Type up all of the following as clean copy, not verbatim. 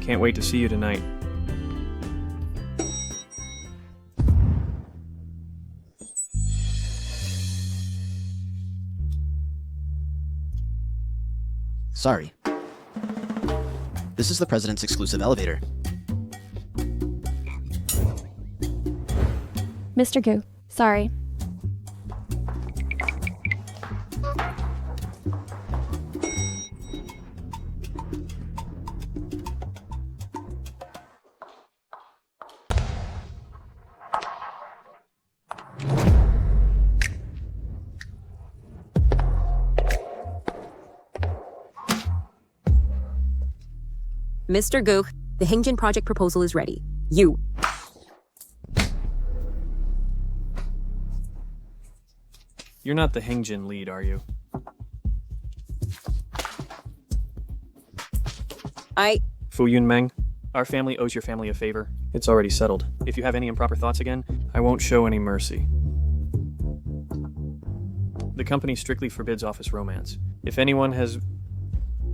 Can't wait to see you tonight. Sorry. This is the President's exclusive elevator. Mr. Goo, sorry. Mr. Goo, the Hingjin project proposal is ready. You. You're not the Hingjin lead, are you? Fu Yunmeng, our family owes your family a favor. It's already settled. If you have any improper thoughts again, I won't show any mercy. The company strictly forbids office romance. If anyone has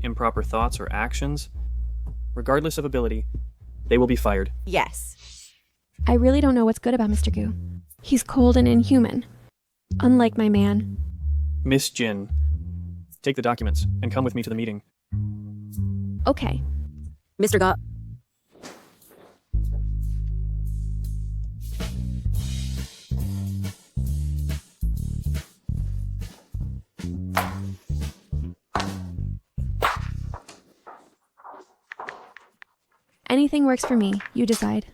improper thoughts or actions, regardless of ability, they will be fired. Yes. I really don't know what's good about Mr. Goo. He's cold and inhuman. Unlike my man. Miss Jin, take the documents and come with me to the meeting. Okay. Mr. Ga. Anything works for me. You decide.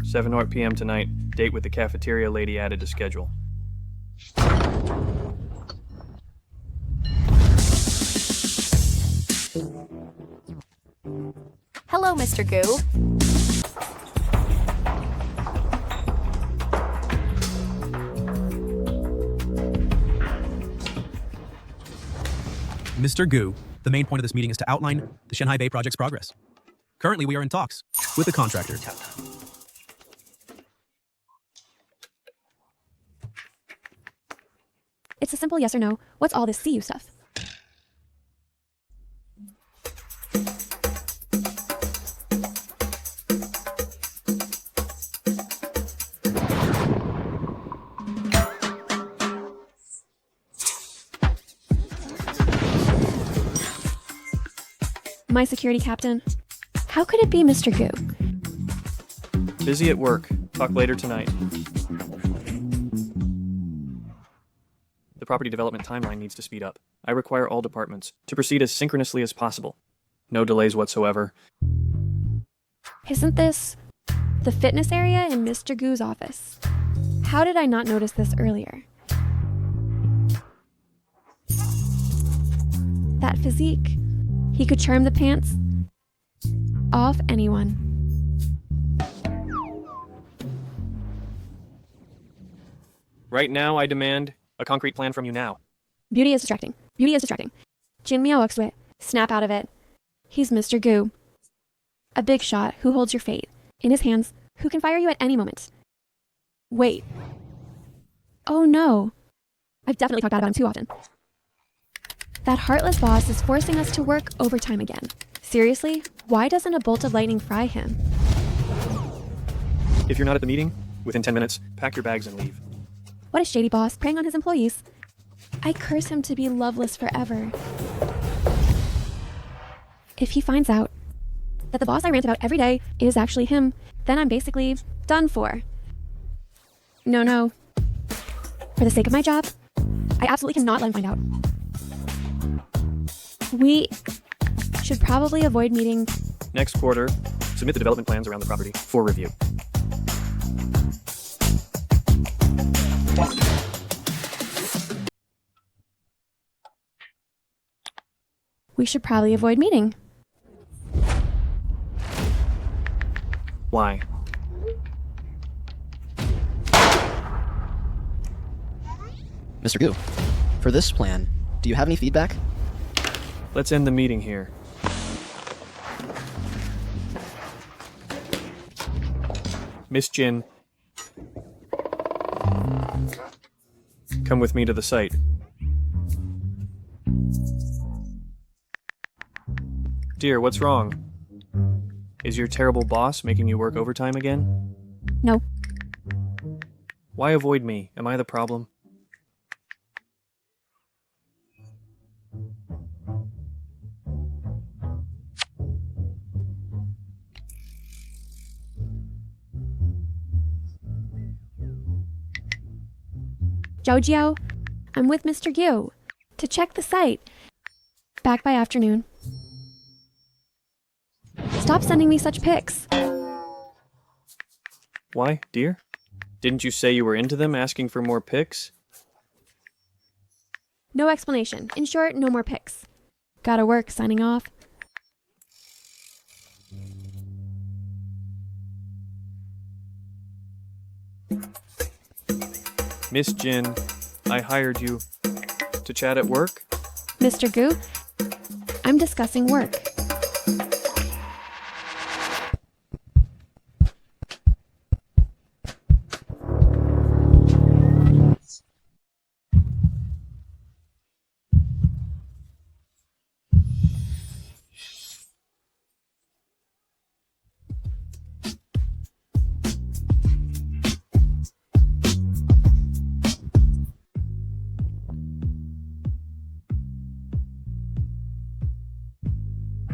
$7 p.m. tonight. Date with the cafeteria lady added to schedule. Hello, Mr. Goo. Mr. Goo, the main point of this meeting is to outline the Shanghai Bay project's progress. Currently, we are in talks with the contractor. It's a simple yes or no. What's all this CU stuff? My security captain. How could it be Mr. Goo? Busy at work. Talk later tonight. The property development timeline needs to speed up. I require all departments to proceed as synchronously as possible. No delays whatsoever. Isn't this the fitness area in Mr. Goo's office? How did I not notice this earlier? That physique. He could charm the pants off anyone. Right now, I demand a concrete plan from you now. Beauty is distracting. Beauty is distracting. Jin Miao Uxwit. Snap out of it. He's Mr. Goo. A big shot who holds your fate in his hands, who can fire you at any moment. Wait. Oh no. I've definitely talked bad about him too often. That heartless boss is forcing us to work overtime again. Seriously? Why doesn't a bolt of lightning fry him? If you're not at the meeting, within 10 minutes, pack your bags and leave. What a shady boss, preying on his employees. I curse him to be loveless forever. If he finds out that the boss I rant about every day is actually him, then I'm basically done for. No. For the sake of my job, I absolutely cannot let him find out. We should probably avoid meeting. Next quarter, submit the development plans around the property for review. We should probably avoid meeting. Why? Mr. Goo, for this plan, do you have any feedback? Let's end the meeting here. Miss Jin, come with me to the site. Dear, what's wrong? Is your terrible boss making you work overtime again? No. Why avoid me? Am I the problem? Jojo, I'm with Mr. Gu to check the site. Back by afternoon. Stop sending me such pics. Why, dear? Didn't you say you were into them, asking for more pics? No explanation. In short, no more pics. Gotta work, signing off. Miss Jin, I hired you to chat at work? Mr. Gu, I'm discussing work.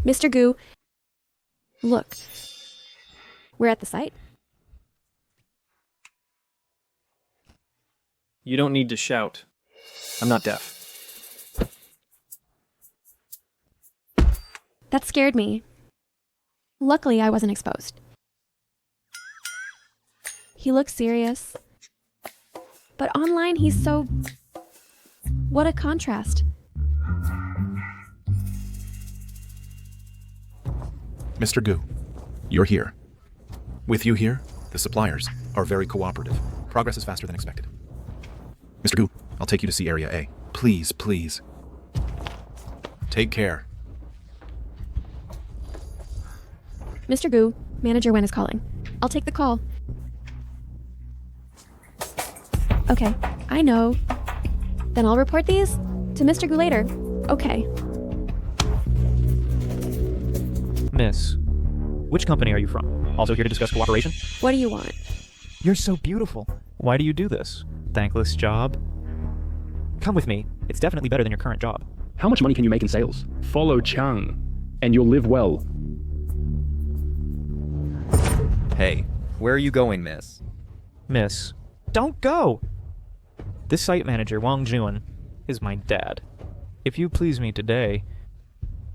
Mr. Gu, look. We're at the site. You don't need to shout. I'm not deaf. That scared me. Luckily, I wasn't exposed. He looks serious. But online, he's so... What a contrast. Mr. Gu, you're here. With you here, the suppliers are very cooperative. Progress is faster than expected. Mr. Gu, I'll take you to see Area A. Please, please. Take care. Mr. Gu, Manager Wen is calling. I'll take the call. Okay, I know. Then I'll report these to Mr. Gu later. Okay. Miss, which company are you from? Also here to discuss cooperation? What do you want? You're so beautiful. Why do you do this? Thankless job? Come with me. It's definitely better than your current job. How much money can you make in sales? Follow Chang, and you'll live well. Hey, where are you going, miss? Miss, don't go! This site manager, Wang Juan, is my dad. If you please me today,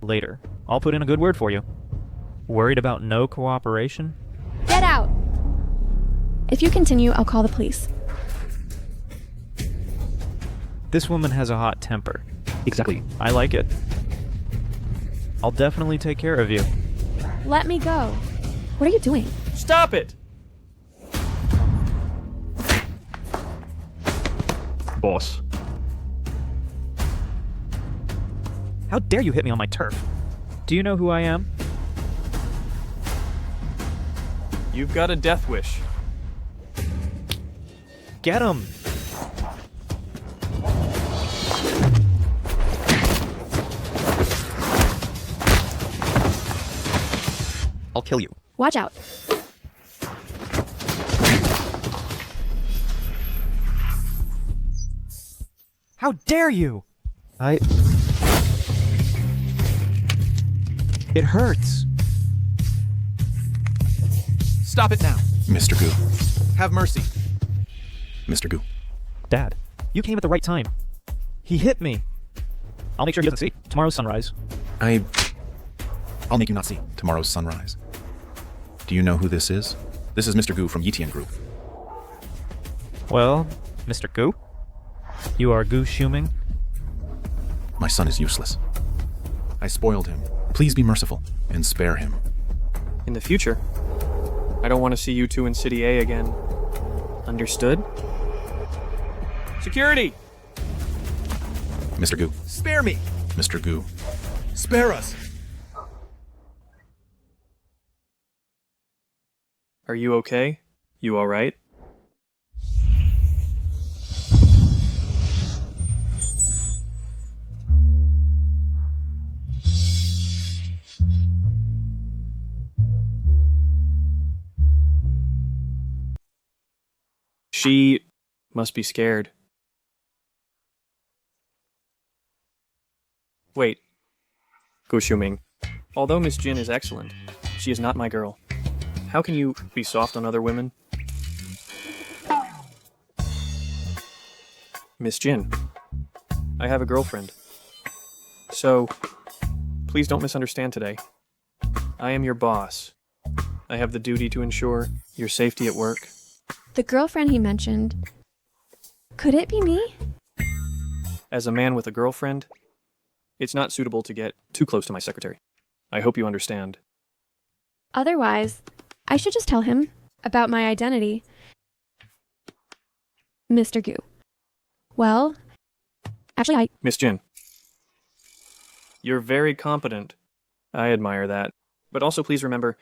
later, I'll put in a good word for you. Worried about no cooperation? Get out! If you continue, I'll call the police. This woman has a hot temper. Exactly. I like it. I'll definitely take care of you. Let me go. What are you doing? Stop it! Boss. How dare you hit me on my turf? Do you know who I am? You've got a death wish. Get him! I'll kill you. Watch out. How dare you! It hurts. Stop it now. Mr. Gu. Have mercy. Mr. Gu. Dad, you came at the right time. He hit me. I'll make sure he doesn't see tomorrow's sunrise. I'll make you not see tomorrow's sunrise. Do you know who this is? This is Mr. Gu from Yitian Group. Well, Mr. Gu? You are Gu Shuming? My son is useless. I spoiled him. Please be merciful and spare him. In the future, I don't want to see you two in City A again. Understood? Security! Mr. Gu. Spare me! Mr. Gu. Spare us! Are you okay? You alright? She must be scared. Wait. Gu Xiuming. Although Miss Jin is excellent, she is not my girl. How can you be soft on other women? Miss Jin, I have a girlfriend. So, please don't misunderstand today. I am your boss. I have the duty to ensure your safety at work. The girlfriend he mentioned. Could it be me? As a man with a girlfriend, it's not suitable to get too close to my secretary. I hope you understand. Otherwise, I should just tell him about my identity. Mr. Gu. Well, actually, Miss Jin, you're very competent. I admire that. But also please remember,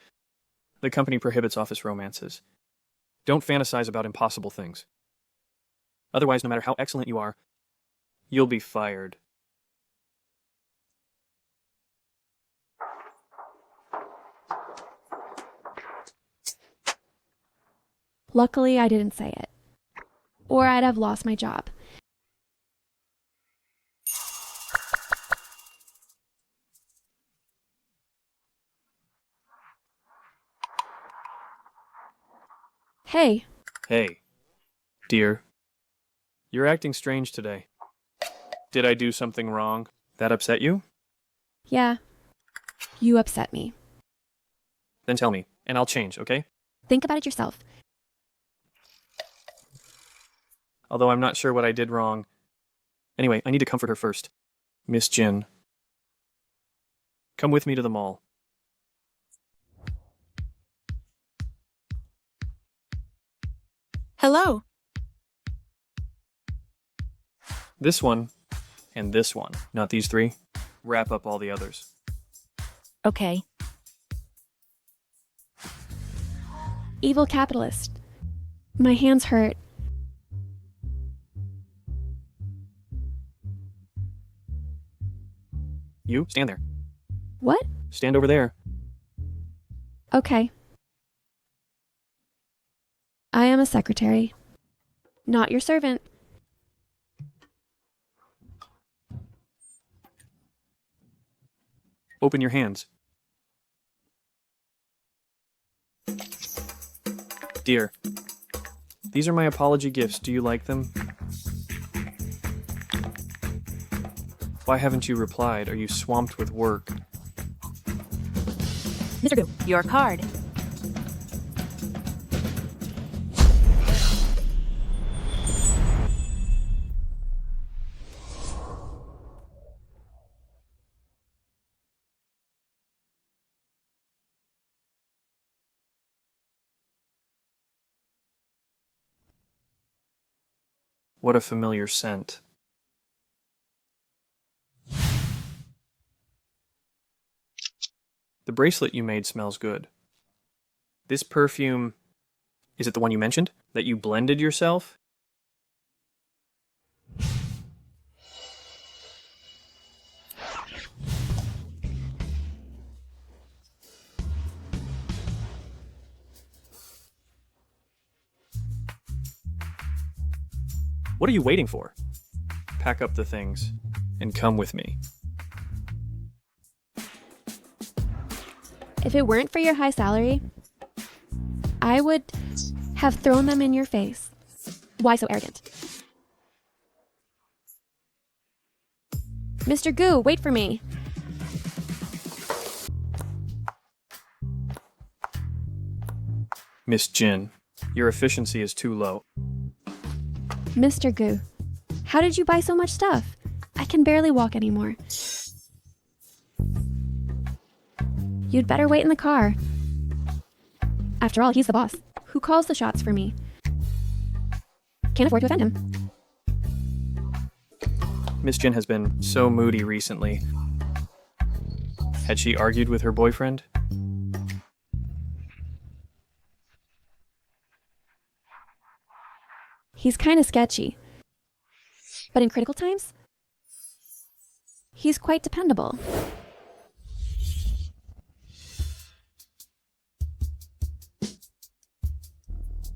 the company prohibits office romances. Don't fantasize about impossible things. Otherwise, no matter how excellent you are, you'll be fired. Luckily, I didn't say it. Or I'd have lost my job. Hey. Hey, dear. You're acting strange today. Did I do something wrong that upset you? Yeah. You upset me. Then tell me, and I'll change, okay? Think about it yourself. Although I'm not sure what I did wrong. Anyway, I need to comfort her first. Miss Jin. Come with me to the mall. Hello. This one, and this one, not these three. Wrap up all the others. Okay. Evil capitalist. My hands hurt. You, stand there. What? Stand over there. Okay. I am a secretary. Not your servant. Open your hands. Dear, these are my apology gifts. Do you like them? Why haven't you replied? Are you swamped with work? Mr. Gu, your card. What a familiar scent. The bracelet you made smells good. This perfume, is it the one you mentioned? That you blended yourself? What are you waiting for? Pack up the things and come with me. If it weren't for your high salary, I would have thrown them in your face. Why so arrogant? Mr. Gu, wait for me. Miss Jin, your efficiency is too low. Mr. Gu, how did you buy so much stuff? I can barely walk anymore. You'd better wait in the car. After all, he's the boss. Who calls the shots for me? Can't afford to offend him. Miss Jin has been so moody recently. Had she argued with her boyfriend? He's kind of sketchy. But in critical times, he's quite dependable.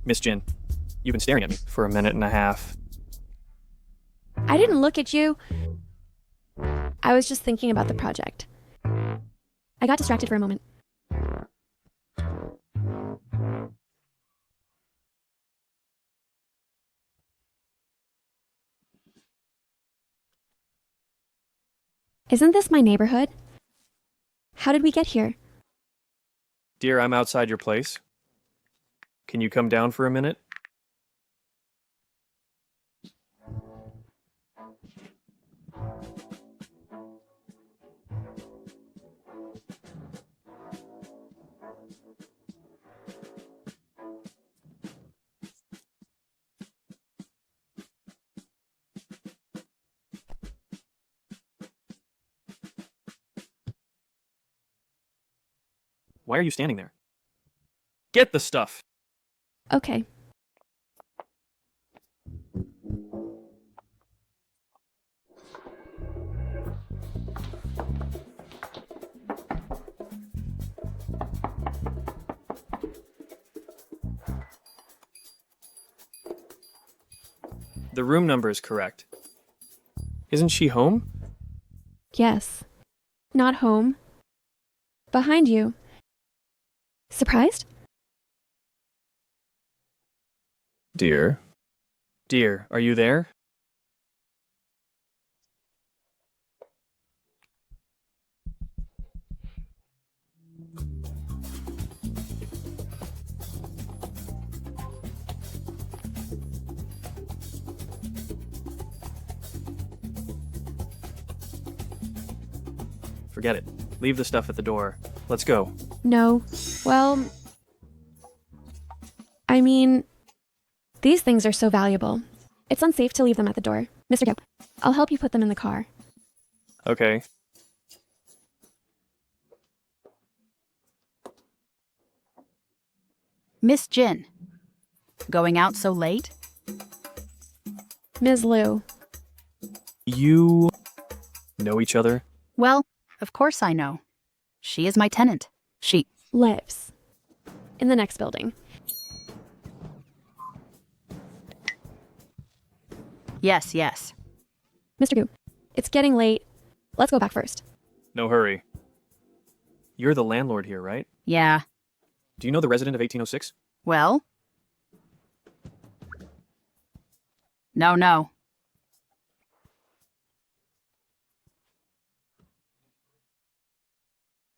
Miss Jin, You've been staring at me for a minute and a half. I didn't look at you. I was just thinking about the project. I got distracted for a moment. Isn't this my neighborhood? How did we get here? Dear, I'm outside your place. Can you come down for a minute? Why are you standing there? Get the stuff! Okay. The room number is correct. Isn't she home? Yes. Not home. Behind you. Surprised? Dear. Dear, are you there? Forget it. Leave the stuff at the door. Let's go. No. Well, I mean, these things are so valuable. It's unsafe to leave them at the door. Mr. Go, I'll help you put them in the car. Okay. Miss Jin. Going out so late? Ms. Liu. You know each other? Well, of course I know. She is my tenant. She Lives. In the next building. Yes, yes. Mr. Gu, it's getting late. Let's go back first. No hurry. You're the landlord here, right? Yeah. Do you know the resident of 1806? Well? No.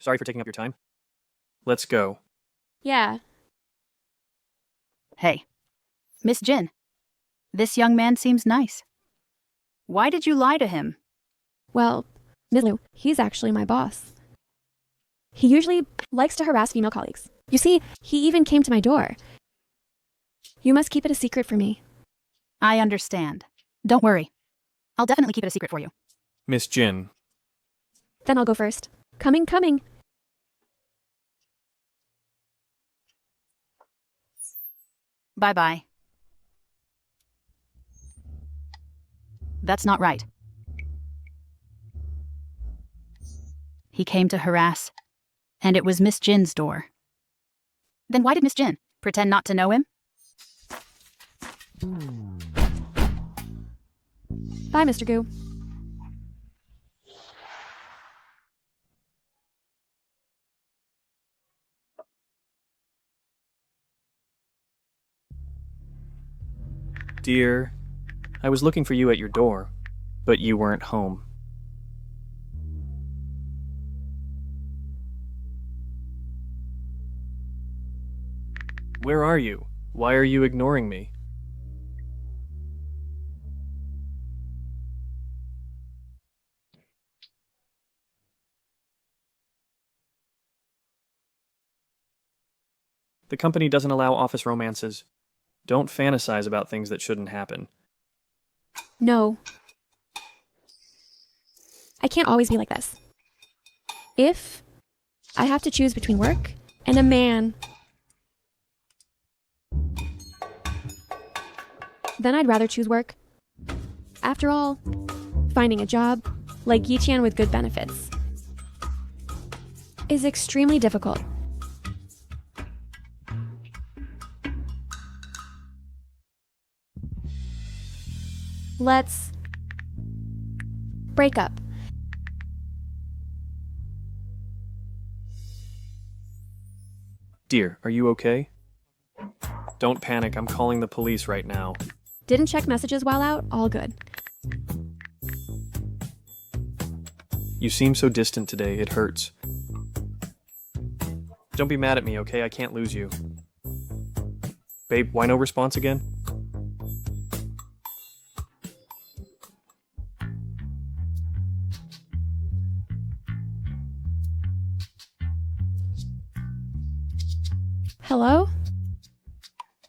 Sorry for taking up your time. Let's go. Yeah. Hey. Miss Jin. This young man seems nice. Why did you lie to him? Well, Ms. Liu, he's actually my boss. He usually likes to harass female colleagues. You see, he even came to my door. You must keep it a secret for me. I understand. Don't worry. I'll definitely keep it a secret for you. Miss Jin. Then I'll go first. Coming. Bye-bye. That's not right. He came to harass, and it was Miss Jin's door. Then why did Miss Jin pretend not to know him? Bye, Mr. Gu. Dear, I was looking for you at your door, but you weren't home. Where are you? Why are you ignoring me? The company doesn't allow office romances. Don't fantasize about things that shouldn't happen. No. I can't always be like this. If I have to choose between work and a man, then I'd rather choose work. After all, finding a job, like Yiqian with good benefits, is extremely difficult. Let's break up. Dear, are you okay? Don't panic, I'm calling the police right now. Didn't check messages while out? All good. You seem so distant today, it hurts. Don't be mad at me, okay? I can't lose you. Babe, why no response again? Hello?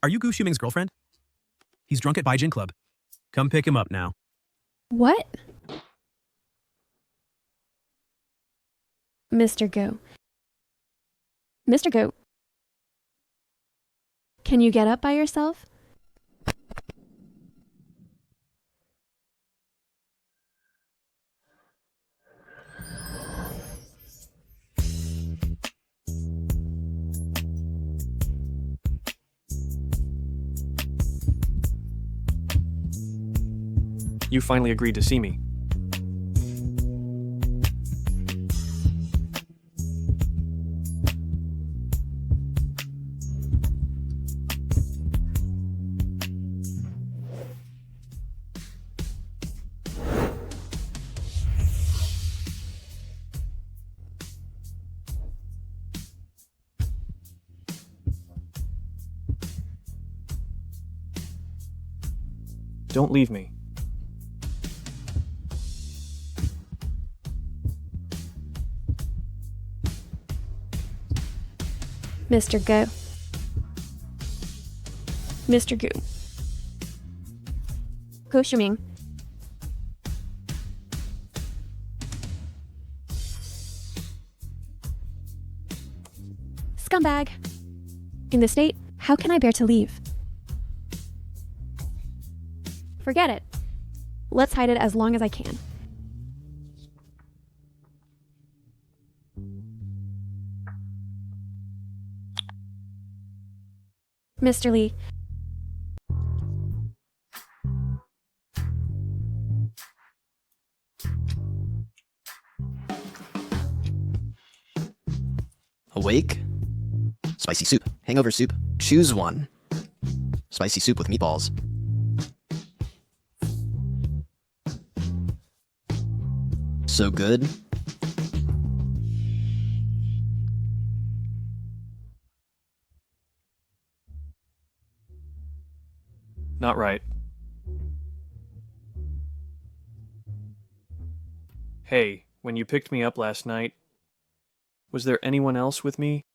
Are you Gu Shuming's girlfriend? He's drunk at Baijin Club. Come pick him up now. What? Mr. Go. Mr. Go. Can you get up by yourself? You finally agreed to see me. Don't leave me. Mr. Go. Mr. Gu. Gu Shuming. Scumbag. In this state, how can I bear to leave? Forget it. Let's hide it as long as I can. Mr. Lee. Awake? Spicy soup. Hangover soup. Choose one. Spicy soup with meatballs. So good. Not right. Hey, when you picked me up last night, was there anyone else with me?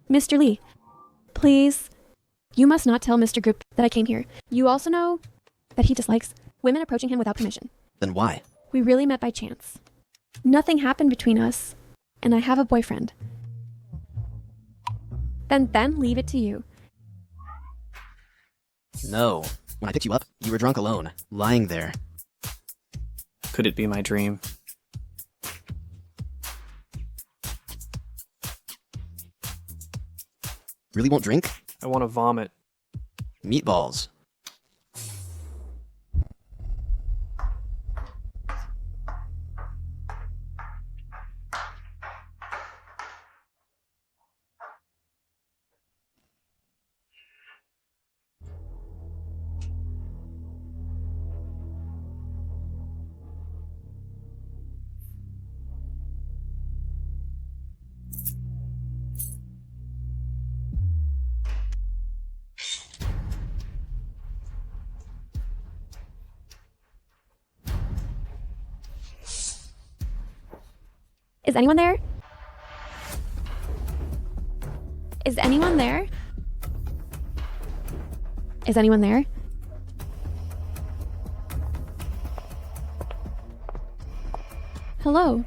Mr. Lee, please. You must not tell Mr. Group that I came here. You also know that he dislikes women approaching him without permission. Then why? We really met by chance. Nothing happened between us, and I have a boyfriend. Then leave it to you. No. When I picked you up, you were drunk alone, lying there. Could it be my dream? Really won't drink? I want to vomit. Meatballs. Is anyone there? Is anyone there? Is anyone there? Hello.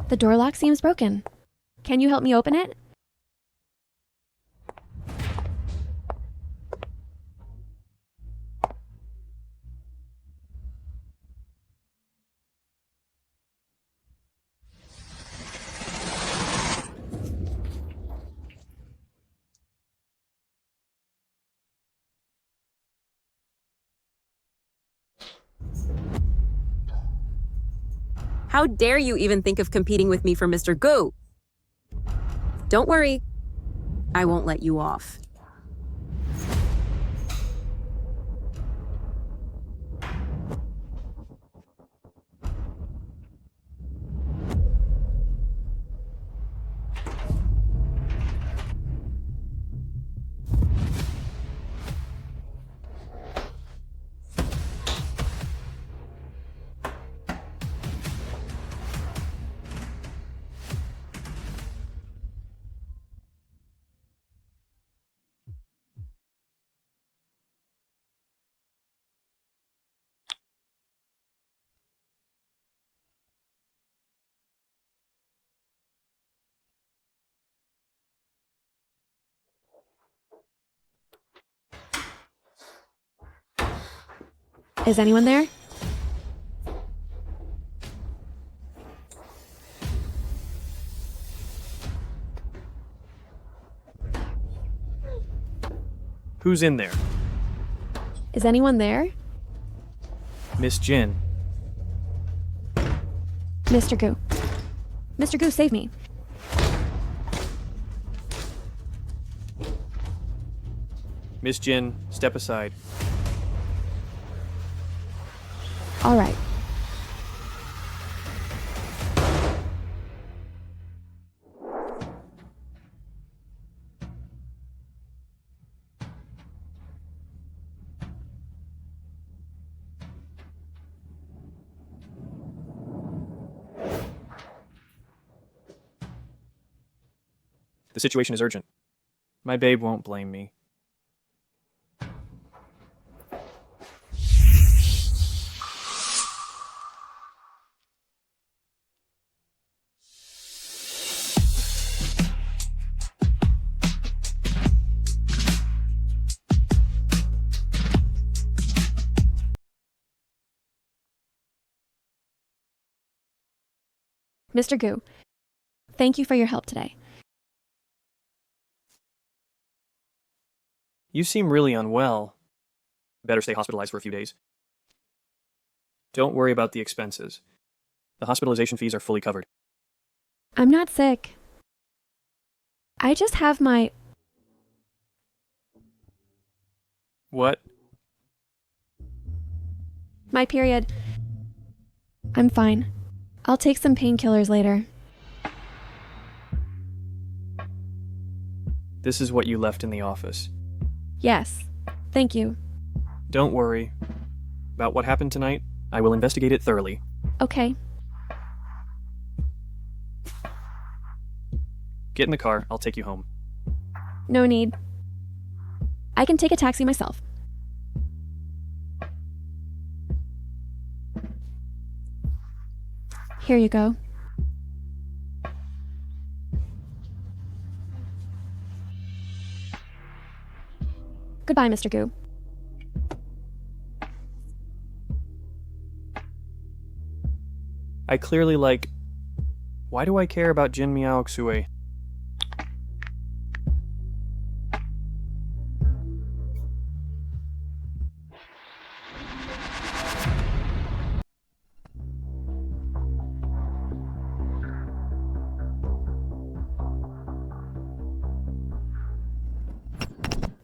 The door lock seems broken. Can you help me open it? How dare you even think of competing with me for Mr. Goo? Don't worry. I won't let you off. Is anyone there? Who's in there? Is anyone there? Miss Jin. Mr. Goo. Mr. Goo, save me. Miss Jin, step aside. All right. The situation is urgent. My babe won't blame me. Mr. Goo, thank you for your help today. You seem really unwell. Better stay hospitalized for a few days. Don't worry about the expenses. The hospitalization fees are fully covered. I'm not sick. I just have my... What? my period. I'm fine. I'll take some painkillers later. This is what you left in the office. Yes. Thank you. Don't worry. About what happened tonight, I will investigate it thoroughly. Okay. Get in the car, I'll take you home. No need. I can take a taxi myself. Here you go. Goodbye, Mr. Goo. I clearly like... Why do I care about Jin Miaoxue?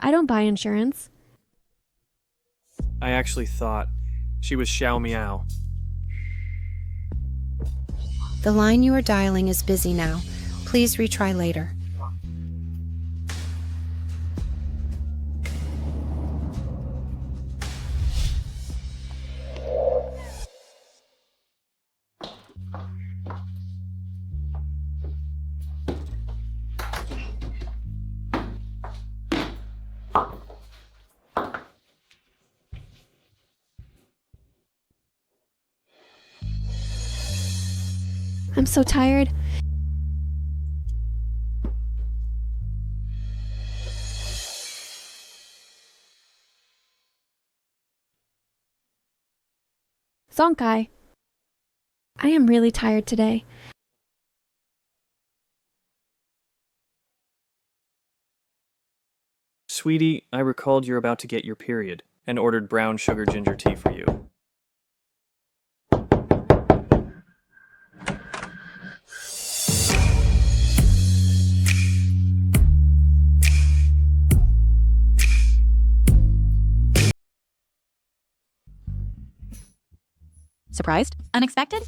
I don't buy insurance. I actually thought she was Xiao Miao. The line you are dialing is busy now. Please retry later. I'm so tired. Zonkai. I am really tired today. Sweetie, I recalled you're about to get your period and ordered brown sugar ginger tea for you. Surprised? Unexpected?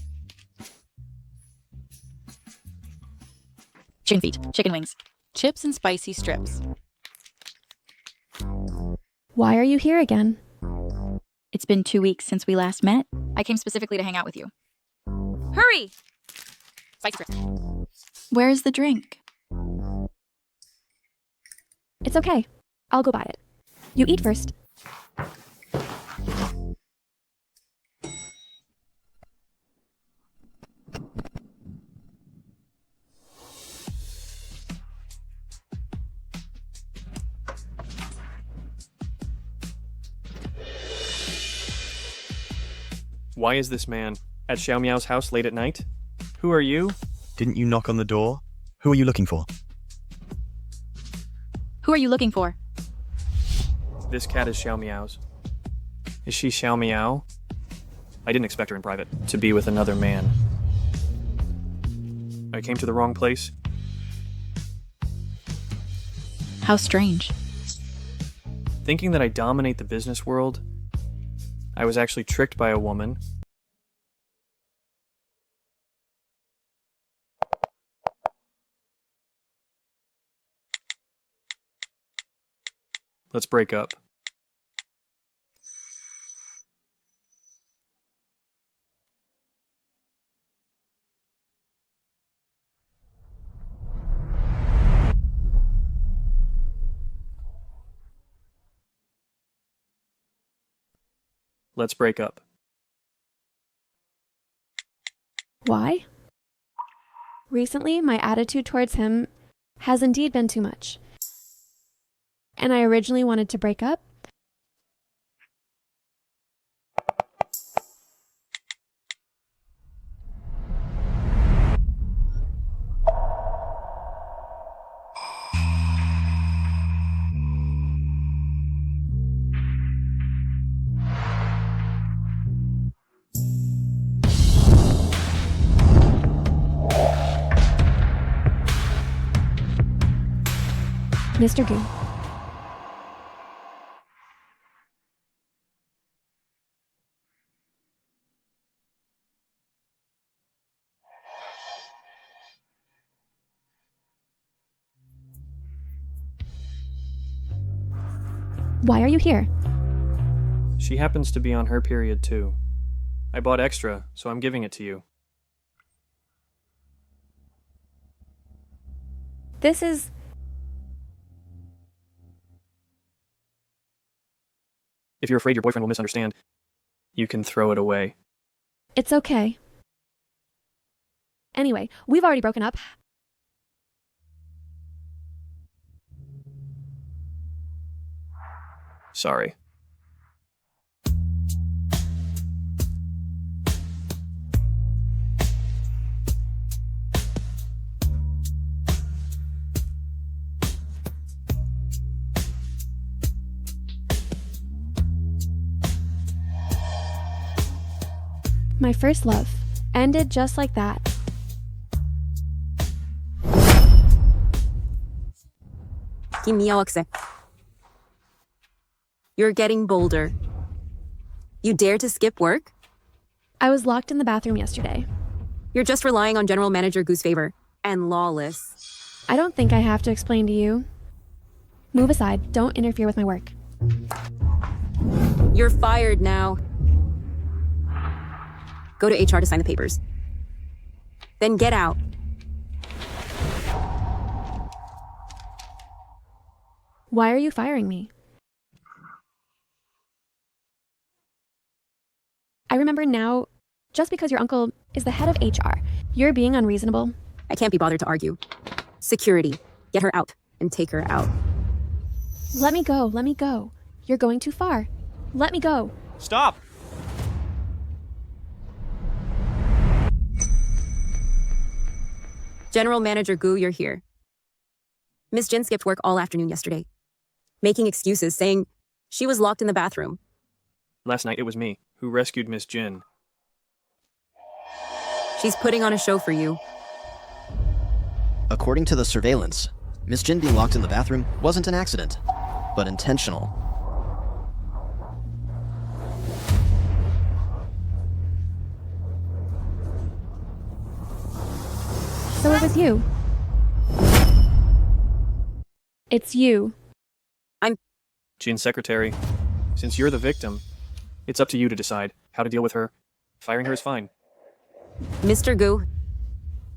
Chicken feet, chicken wings, chips and spicy strips. Why are you here again? It's been 2 weeks since we last met. I came specifically to hang out with you. Hurry! Spicy strips. Where's the drink? It's okay. I'll go buy it. You eat first. Why is this man at Xiao Miao's house late at night? Who are you? Didn't you knock on the door? Who are you looking for? Who are you looking for? This cat is Xiao Miao's. Is she Xiao Miao? I didn't expect her in private to be with another man. I came to the wrong place. How strange. Thinking that I dominate the business world, I was actually tricked by a woman. Let's break up. Let's break up. Why? Recently, my attitude towards him has indeed been too much. And I originally wanted to break up. Mr. Gu. Why are you here? She happens to be on her period too. I bought extra, so I'm giving it to you. This is... If you're afraid your boyfriend will misunderstand, you can throw it away. It's okay. Anyway, we've already broken up. Sorry. My first love ended just like that. You're getting bolder. You dare to skip work? I was locked in the bathroom yesterday. You're just relying on General Manager Gu's favor. And lawless. I don't think I have to explain to you. Move aside. Don't interfere with my work. You're fired now. Go to HR to sign the papers. Then get out. Why are you firing me? I remember now, just because your uncle is the head of HR, you're being unreasonable. I can't be bothered to argue. Security. Get her out and take her out. Let me go, let me go. You're going too far. Let me go. Stop! General Manager Gu, you're here. Miss Jin skipped work all afternoon yesterday, making excuses, saying she was locked in the bathroom. Last night it was me who rescued Miss Jin. She's putting on a show for you. According to the surveillance, Miss Jin being locked in the bathroom wasn't an accident, but intentional. that was you. It's you. Jin's secretary. Since you're the victim, it's up to you to decide how to deal with her. Firing her is fine. Mr. Gu,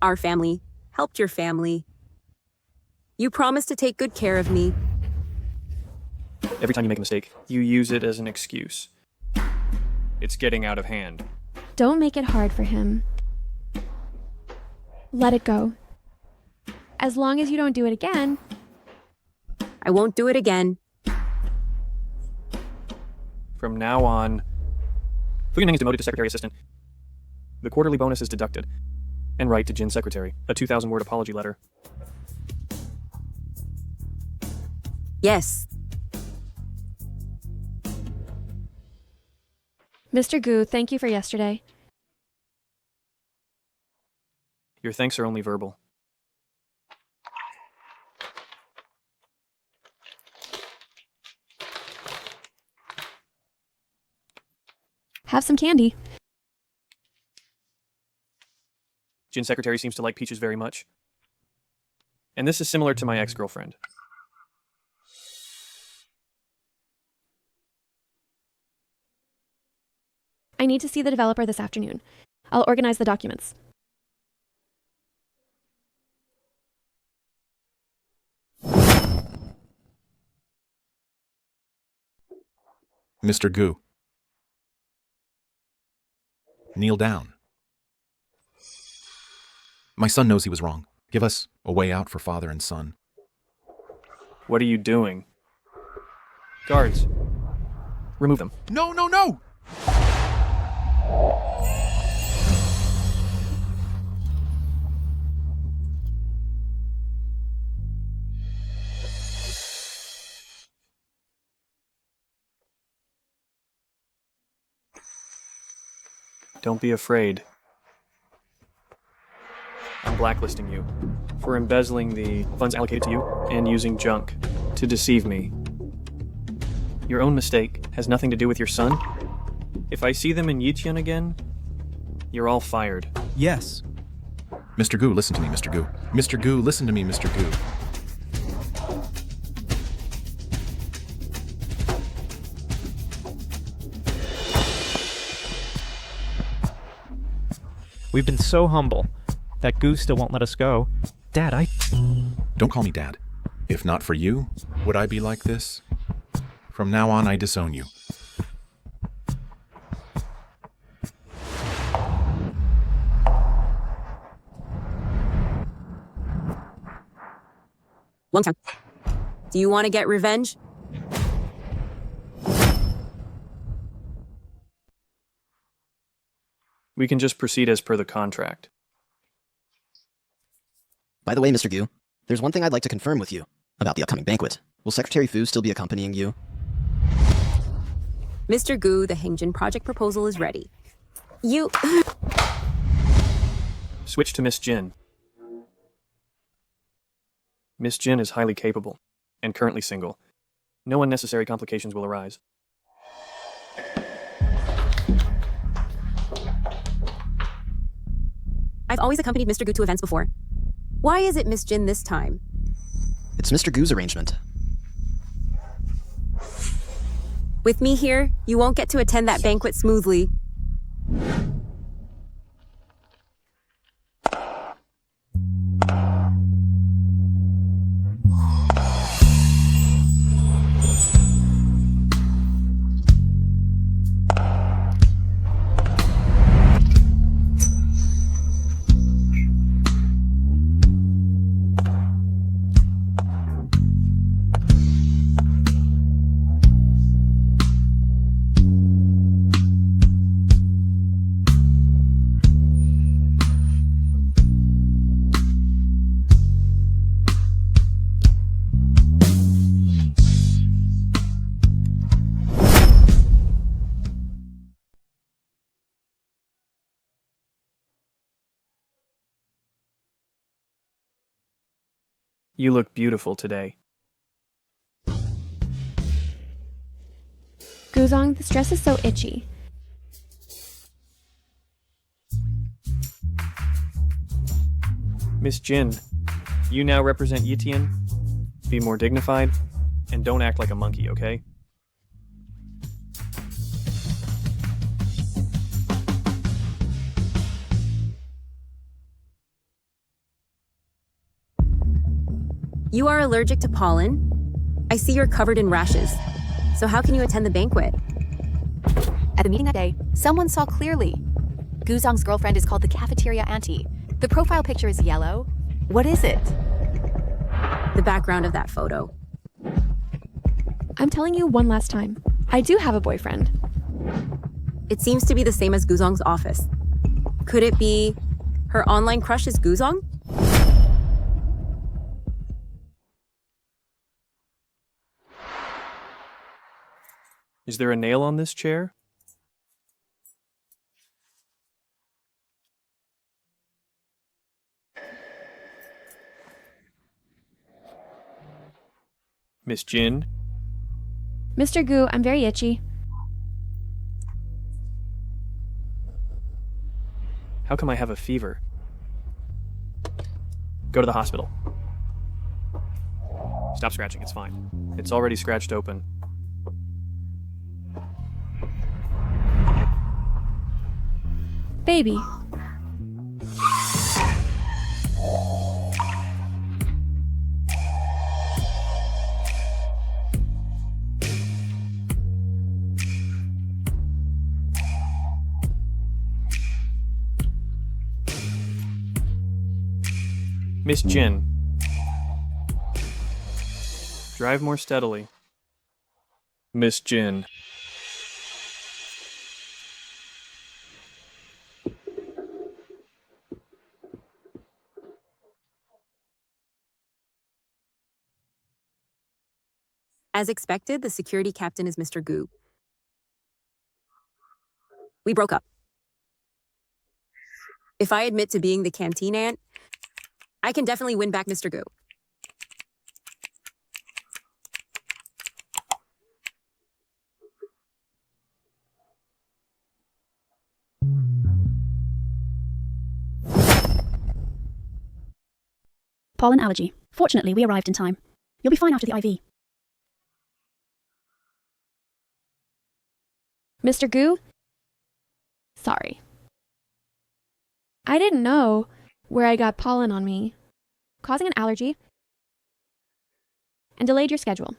our family helped your family. You promised to take good care of me. Every time you make a mistake, you use it as an excuse. It's getting out of hand. Don't make it hard for him. Let it go. As long as you don't do it again. I won't do it again. From now on, Fugeneng is demoted to secretary assistant. The quarterly bonus is deducted. And write to Jin's secretary a 2,000-word apology letter. Yes. Mr. Gu, thank you for yesterday. Your thanks are only verbal. Have some candy. Jin's secretary seems to like peaches very much. And this is similar to my ex-girlfriend. I need to see the developer this afternoon. I'll organize the documents. Mr. Gu. Kneel down. My son knows he was wrong. Give us a way out for father and son. What are you doing? Guards. Remove them. No, no, no! Don't be afraid. I'm blacklisting you for embezzling the funds allocated to you and using junk to deceive me. Your own mistake has nothing to do with your son. If I see them in Yichun again, you're all fired. Yes. Mr. Gu, listen to me, Mr. Gu. Mr. Gu, listen to me, Mr. Gu. We've been so humble. That goose still won't let us go. Dad, Don't call me Dad. If not for you, would I be like this? From now on, I disown you. Long time. Do you want to get revenge? We can just proceed as per the contract. By the way, Mr. Gu, there's one thing I'd like to confirm with you about the upcoming banquet. Will Secretary Fu still be accompanying you? Mr. Gu, the Hengjin project proposal is ready. You... Switch to Miss Jin. Miss Jin is highly capable and currently single. No unnecessary complications will arise. I've always accompanied Mr. Gu to events before. Why is it Miss Jin this time? It's Mr. Gu's arrangement. With me here, you won't get to attend that banquet smoothly. You look beautiful today. Guzong, this dress is so itchy. Miss Jin, you now represent Yitian. Be more dignified, and don't act like a monkey, okay? You are allergic to pollen. I see you're covered in rashes. So how can you attend the banquet? At the meeting that day, someone saw clearly. Guzong's girlfriend is called the cafeteria auntie. The profile picture is yellow. What is it? The background of that photo. I'm telling you one last time. I do have a boyfriend. It seems to be the same as Guzong's office. Could it be her online crush is Guzong? Is there a nail on this chair? Miss Jin? Mr. Gu, I'm very itchy. How come I have a fever? Go to the hospital. Stop scratching, it's fine. It's already scratched open. Baby. Miss Jin. Drive more steadily. Miss Jin. As expected, the security captain is Mr. Gu. We broke up. If I admit to being the canteen aunt, I can definitely win back Mr. Gu. Pollen allergy. Fortunately, we arrived in time. You'll be fine after the IV. Mr. Gu? Sorry. I didn't know where I got pollen on me, causing an allergy, and delayed your schedule.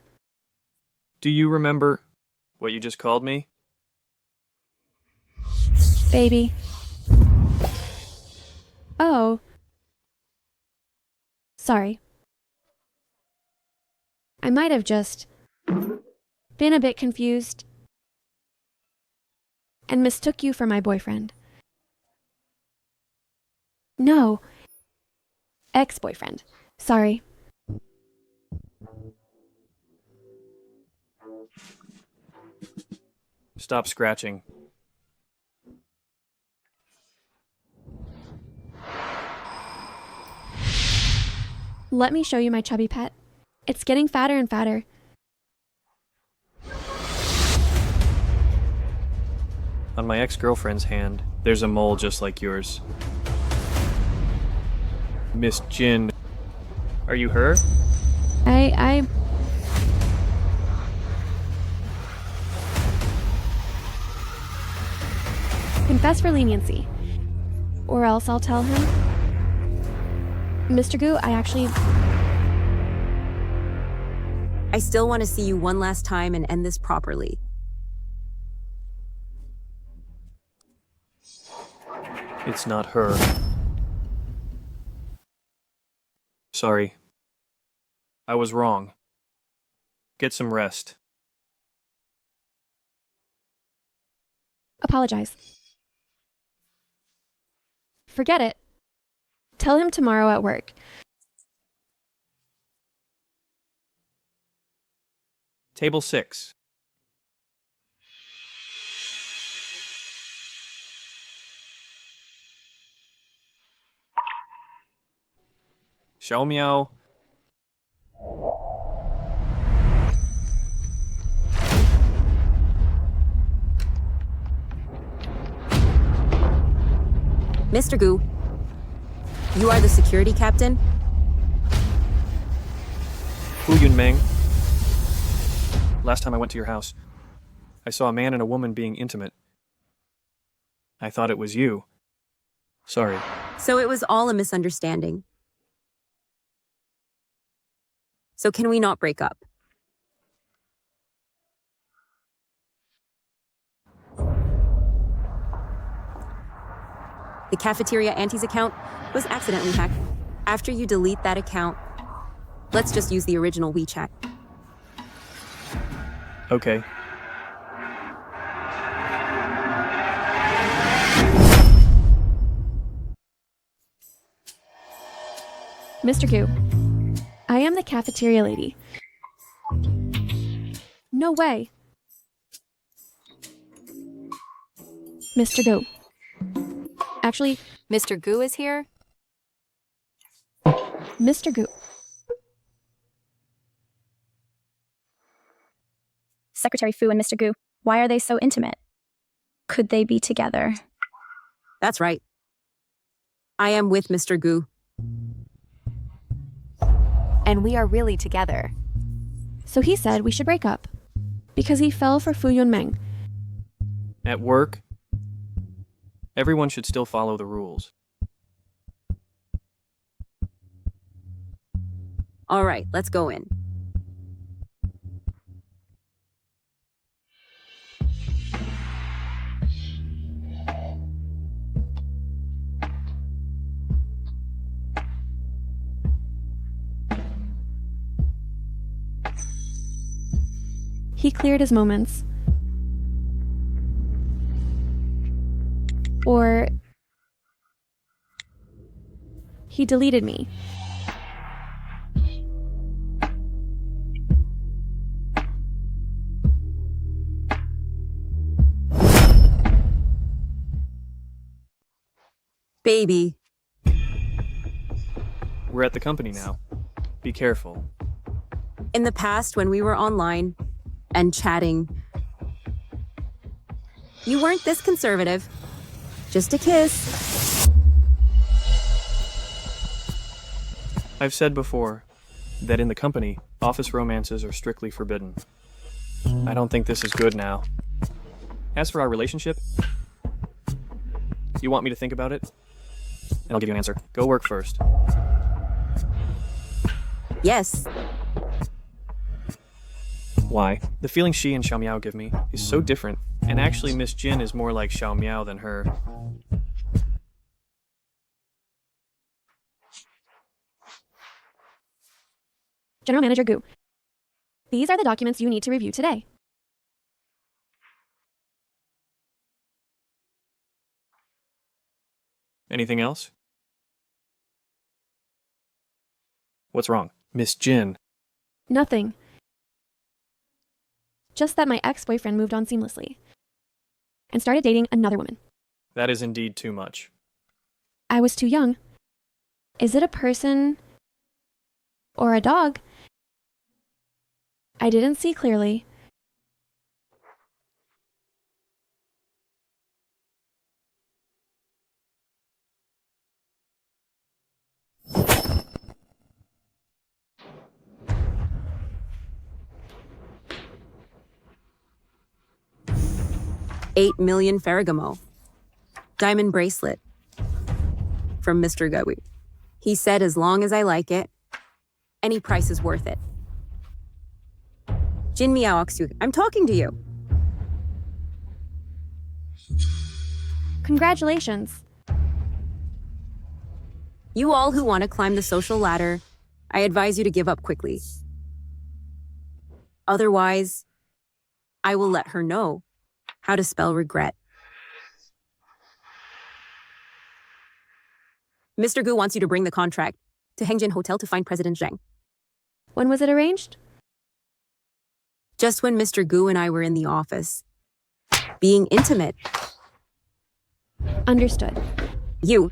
Do you remember what you just called me? Baby. Oh. Sorry. I might have just been a bit confused and mistook you for my boyfriend. No. Ex-boyfriend. Sorry. Stop scratching. Let me show you my chubby pet. It's getting fatter and fatter. On my ex-girlfriend's hand, there's a mole just like yours. Miss Jin. Are you her? I... Confess for leniency. Or else I'll tell him. Mr. Gu, I still want to see you one last time and end this properly. It's not her. Sorry. I was wrong. Get some rest. Apologize. Forget it. Tell him tomorrow at work. Table 6. Xiao Miao. Mr. Gu, You are the security captain? Fu Yun Meng. Last time I went to your house, I saw a man and a woman being intimate. I thought it was you. Sorry. So it was all a misunderstanding. So can we not break up? The Cafeteria Aunties account was accidentally hacked. After you delete that account, let's just use the original WeChat. Okay. Mr. Gu, I am the cafeteria lady. No way. Mr. Gu. Actually, Mr. Gu is here? Mr. Gu. Secretary Fu and Mr. Gu, why are they so intimate? Could they be together? That's right. I am with Mr. Gu. And we are really together. So he said we should break up. Because he fell for Fu Yun Meng. At work, everyone should still follow the rules. All right, let's go in. He cleared his moments. Or he deleted me. Baby. We're at the company now. Be careful. In the past, when we were online and chatting, you weren't this conservative. Just a kiss. I've said before that in the company, office romances are strictly forbidden. I don't think this is good now. As for our relationship, you want me to think about it? And I'll give you an answer. Go work first. Yes. Why? The feeling she and Xiao Miao give me is so different, and actually Miss Jin is more like Xiao Miao than her. General Manager Gu. These are the documents you need to review today. Anything else? What's wrong? Miss Jin. Nothing. Just that my ex-boyfriend moved on seamlessly and started dating another woman. That is indeed too much. I was too young. Is it a person or a dog? I didn't see clearly. $8 million Ferragamo. Diamond bracelet. From Mr. Gu. He said as long as I like it, any price is worth it. Jin Miao Oksu, I'm talking to you. Congratulations. You all who want to climb the social ladder, I advise you to give up quickly. Otherwise, I will let her know how to spell regret. Mr. Gu wants you to bring the contract to Hengjin Hotel to find President Zhang. When was it arranged? Just when Mr. Gu and I were in the office. Being intimate. Understood. You.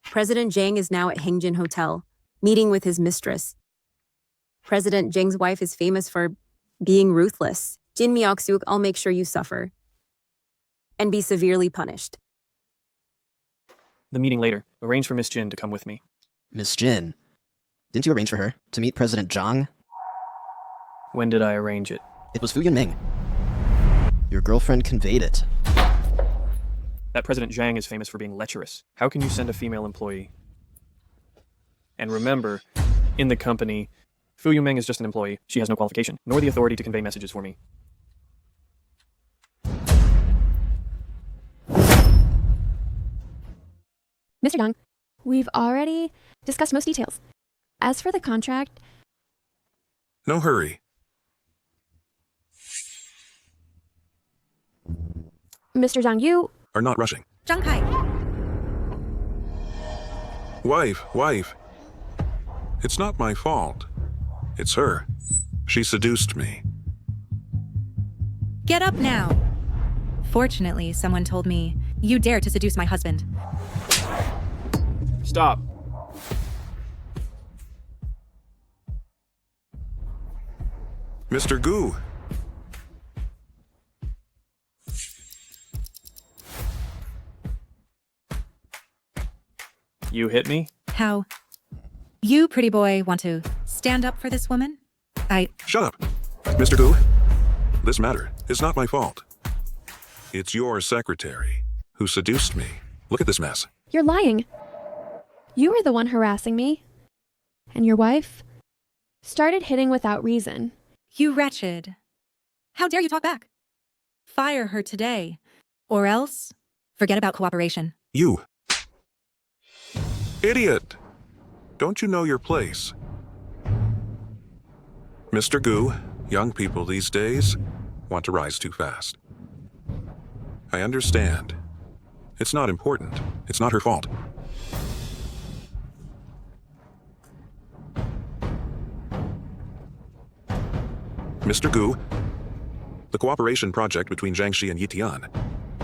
President Zhang is now at Hengjin Hotel, meeting with his mistress. President Zhang's wife is famous for being ruthless. Jin Miao-suk, I'll make sure you suffer. and be severely punished. The meeting later. Arrange for Miss Jin to come with me. Miss Jin? Didn't you arrange for her to meet President Zhang? When did I arrange it? It was Fu Yunming. Your girlfriend conveyed it. That President Zhang is famous for being lecherous. How can you send a female employee? And remember, in the company, Fu Yumeng is just an employee. She has no qualification, nor the authority to convey messages for me. Mr. Dong, we've already discussed most details. As for the contract... No hurry. Mr. Zhang, you... Are not rushing. Zhang Kai. Wife. It's not my fault. It's her. She seduced me. Get up now. Fortunately, someone told me, you dare to seduce my husband. Stop. Mr. Gu. You hit me? How? You, pretty boy, want to stand up for this woman? Shut up. Mr. Gu, this matter is not my fault. It's your secretary who seduced me. Look at this mess. You're lying. You were the one harassing me. And your wife started hitting without reason. You wretched. How dare you talk back? Fire her today. Or else, forget about cooperation. You. Idiot! Don't you know your place? Mr. Gu, young people these days want to rise too fast. I understand. It's not important. It's not her fault. Mr. Gu, the cooperation project between Jiangxi and Yitian.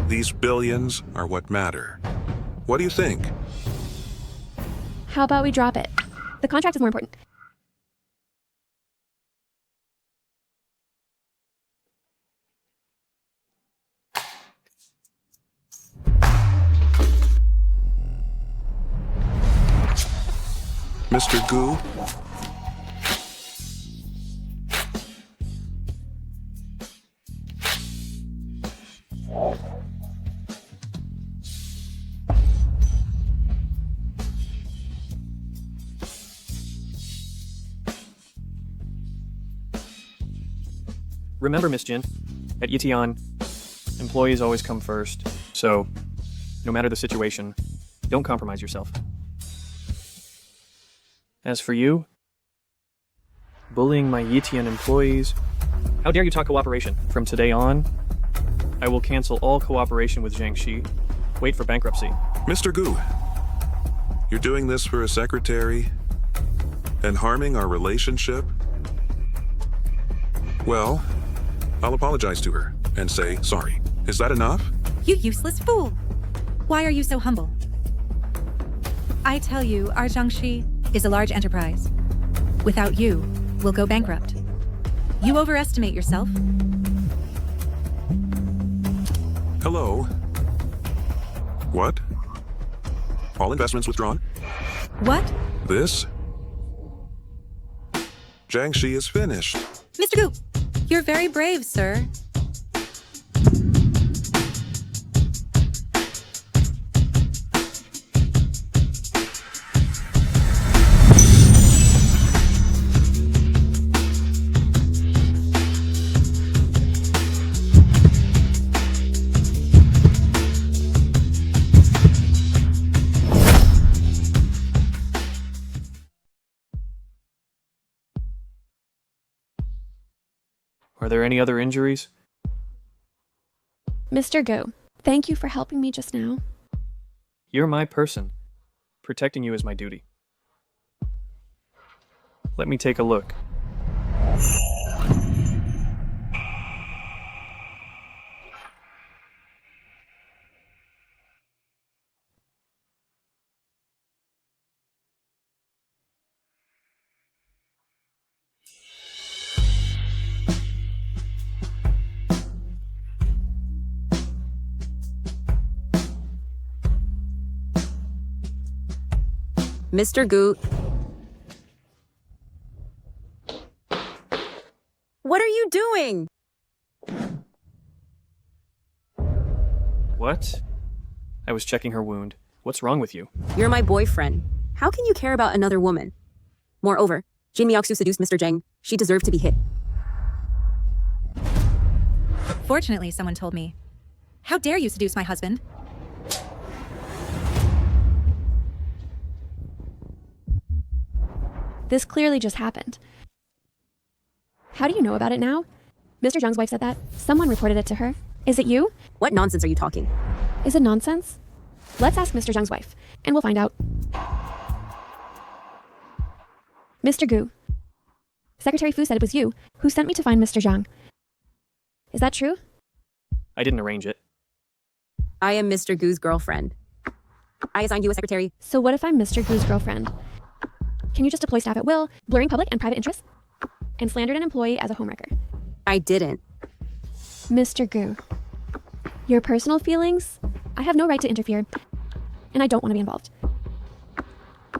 These billions are what matter. What do you think? How about we drop it? The contract is more important. Mr. Gu? Remember, Miss Jin, at Yitian, employees always come first. So, no matter the situation, don't compromise yourself. As for you, bullying my Yitian employees, how dare you talk cooperation? From today on, I will cancel all cooperation with Jiangxi. Wait for bankruptcy. Mr. Gu, you're doing this for a secretary and harming our relationship? Well, I'll apologize to her and say sorry. Is that enough? You useless fool! Why are you so humble? I tell you, our Jiangxi is a large enterprise. Without you, we'll go bankrupt. You overestimate yourself. Hello? What? All investments withdrawn? What? This? Jiangxi is finished. Mr. Gu, you're very brave, sir. Are there any other injuries? Mr. Go, thank you for helping me just now. You're my person. Protecting you is my duty. Let me take a look. Mr. Gu. What are you doing? What? I was checking her wound. What's wrong with you? You're my boyfriend. How can you care about another woman? Moreover, Jin Miaoxu seduced Mr. Zhang. She deserved to be hit. Fortunately, someone told me. How dare you seduce my husband? This clearly just happened. How do you know about it now? Mr. Zhang's wife said that. Someone reported it to her. Is it you? What nonsense are you talking? Is it nonsense? Let's ask Mr. Zhang's wife, and we'll find out. Mr. Gu. Secretary Fu said it was you who sent me to find Mr. Zhang. Is that true? I didn't arrange it. I am Mr. Gu's girlfriend. I assigned you a secretary. So what if I'm Mr. Gu's girlfriend? Can you just deploy staff at will, blurring public and private interests? And slandered an employee as a homewrecker? I didn't. Mr. Gu. Your personal feelings? I have no right to interfere, and I don't want to be involved.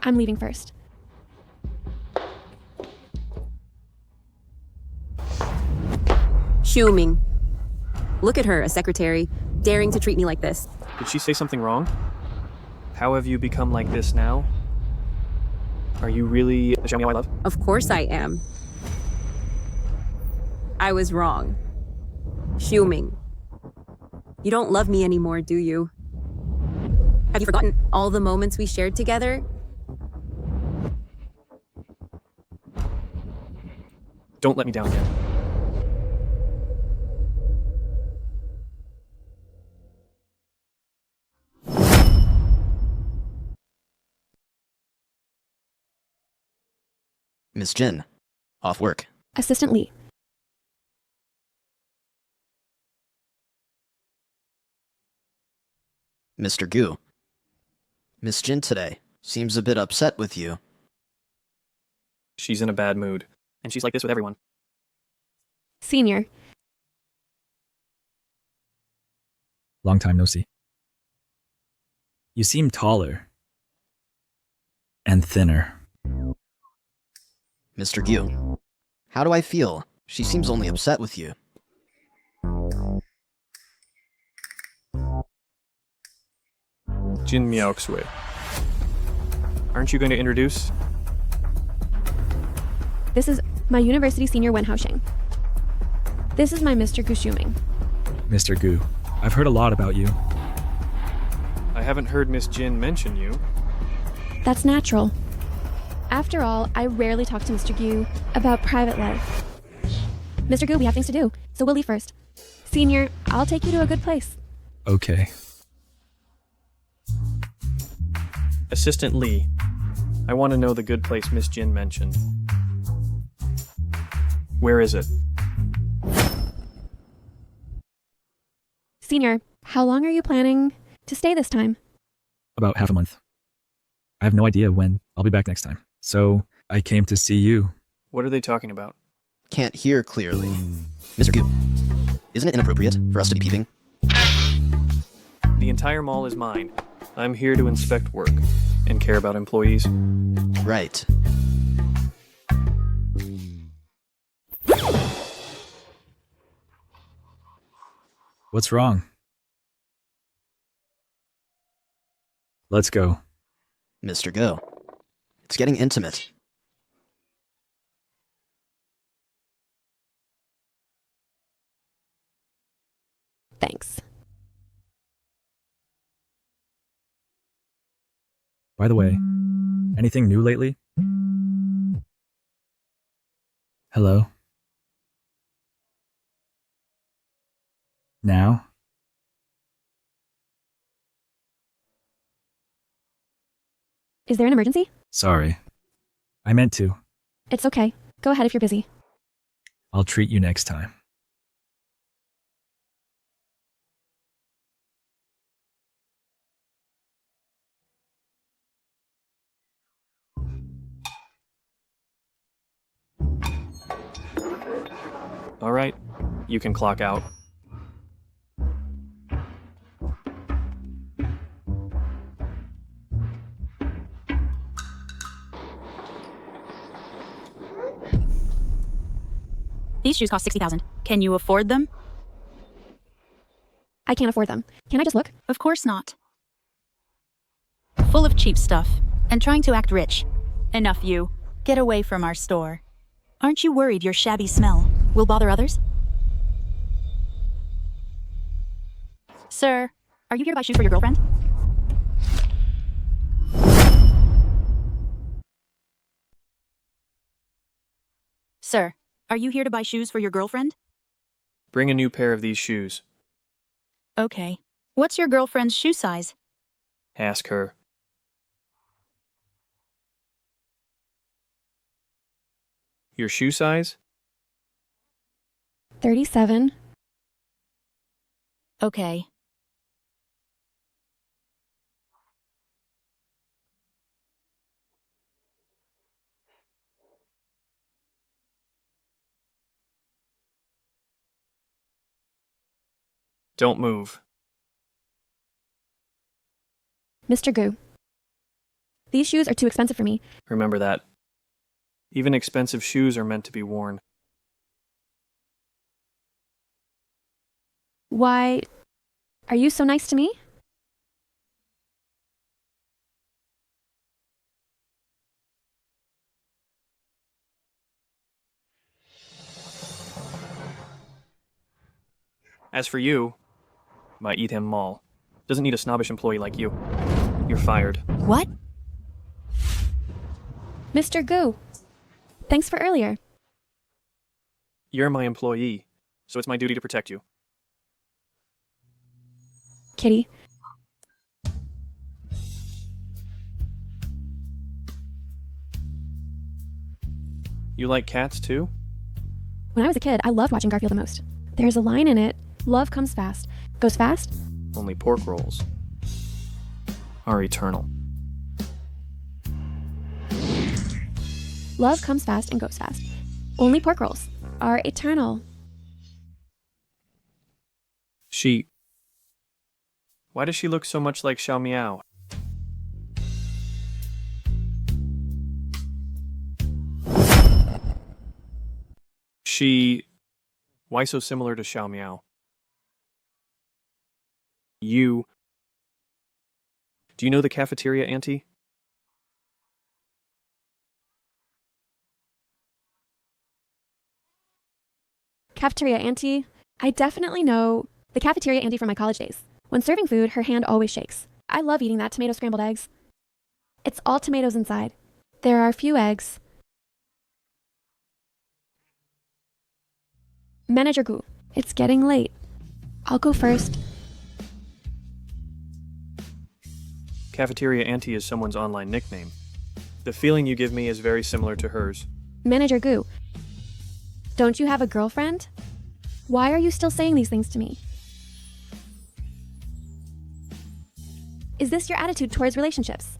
I'm leaving first. Xiuming. Look at her, a secretary, daring to treat me like this. Did she say something wrong? How have you become like this now? Are you really the Xiao Miao I love? Of course I am. I was wrong. Xiuming. You don't love me anymore, do you? Have you forgotten all the moments we shared together? Don't let me down again. Miss Jin, off work. Assistant Lee. Mr. Gu. Miss Jin today seems a bit upset with you. She's in a bad mood, and she's like this with everyone. Senior. Long time no see. You seem taller. And thinner. Mr. Gu. How do I feel? She seems only upset with you. Jin Miaoxue. Aren't you going to introduce? This is my university senior Wen Haoxing. This is my Mr. Gu Xiuming. Mr. Gu, I've heard a lot about you. I haven't heard Miss Jin mention you. That's natural. After all, I rarely talk to Mr. Gu about private life. Mr. Gu, we have things to do, so we'll leave first. Senior, I'll take you to a good place. Okay. Assistant Lee. I want to know the good place Miss Jin mentioned. Where is it? Senior, how long are you planning to stay this time? About half a month. I have no idea when I'll be back next time. So I came to see you. What are they talking about? Can't hear clearly. Mr. Gu, isn't it inappropriate for us to be peeping? The entire mall is mine. I'm here to inspect work and care about employees. Right. What's wrong? Let's go. Mr. Go. It's getting intimate. Thanks. By the way, anything new lately? Hello? Now? Is there an emergency? Sorry. I meant to. It's okay. Go ahead if you're busy. I'll treat you next time. All right, you can clock out. These shoes cost 60,000. Can you afford them? I can't afford them. Can I just look? Of course not. Full of cheap stuff, and trying to act rich. Enough, you. Get away from our store. Aren't you worried your shabby smell will bother others? Sir, are you here to buy shoes for your girlfriend? Sir, are you here to buy shoes for your girlfriend? Bring a new pair of these shoes. Okay. What's your girlfriend's shoe size? Ask her. Your shoe size? 37. Okay. Don't move. Mr. Gu. These shoes are too expensive for me. Remember that. Even expensive shoes are meant to be worn. Why are you so nice to me? As for you, might eat him mall. Doesn't need a snobbish employee like you. You're fired. What? Mr. Gu. Thanks for earlier. You're my employee, so it's my duty to protect you. Kitty. You like cats too? When I was a kid, I loved watching Garfield the most. There's a line in it, love comes fast. Goes fast? Only pork rolls are eternal. Love comes fast and goes fast. Only pork rolls are eternal. Why does she look so much like Xiao Miao? Why so similar to Xiao Miao? Do you know the cafeteria auntie? Cafeteria auntie. I definitely know the cafeteria auntie from my college days. When serving food, her hand always shakes. I love eating that tomato scrambled eggs. It's all tomatoes inside. There are a few eggs. Manager Gu, it's getting late. I'll go first. Cafeteria auntie is someone's online nickname. The feeling you give me is very similar to hers. Manager Gu, don't you have a girlfriend? Why are you still saying these things to me? Is this your attitude towards relationships?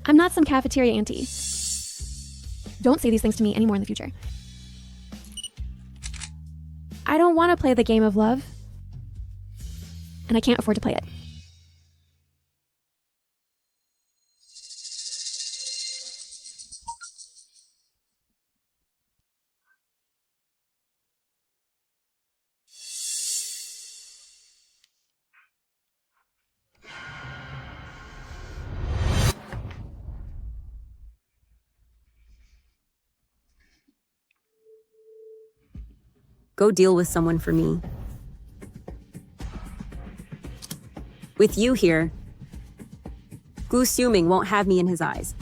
I'm not some cafeteria auntie. Don't say these things to me anymore in the future. I don't want to play the game of love, and I can't afford to play it. Go deal with someone for me. With you here, Gu Xiuming won't have me in his eyes.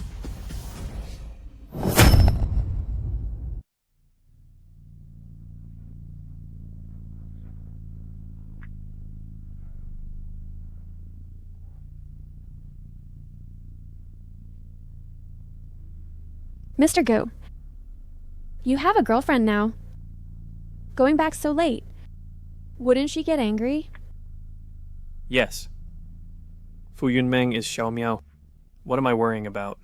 Mr. Gu, you have a girlfriend now. Going back so late. Wouldn't she get angry? Yes. Fu Yunmeng is Xiao Miao. What am I worrying about?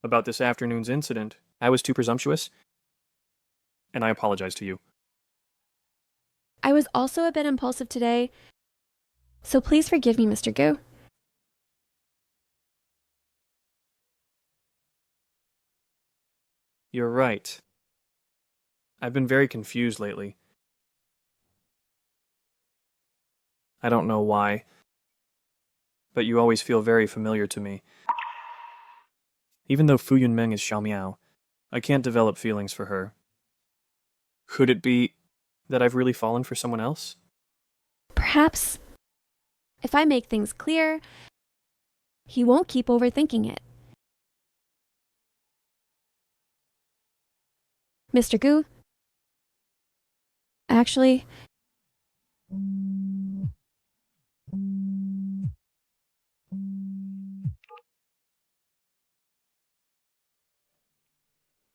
about this afternoon's incident. I was too presumptuous, and I apologize to you. I was also a bit impulsive today, so please forgive me, Mr. Gu. You're right. I've been very confused lately. I don't know why, but you always feel very familiar to me. Even though Fu Yunmeng is Xiao Miao, I can't develop feelings for her. Could it be that I've really fallen for someone else? Perhaps, if I make things clear, he won't keep overthinking it. Mr. Gu? Actually,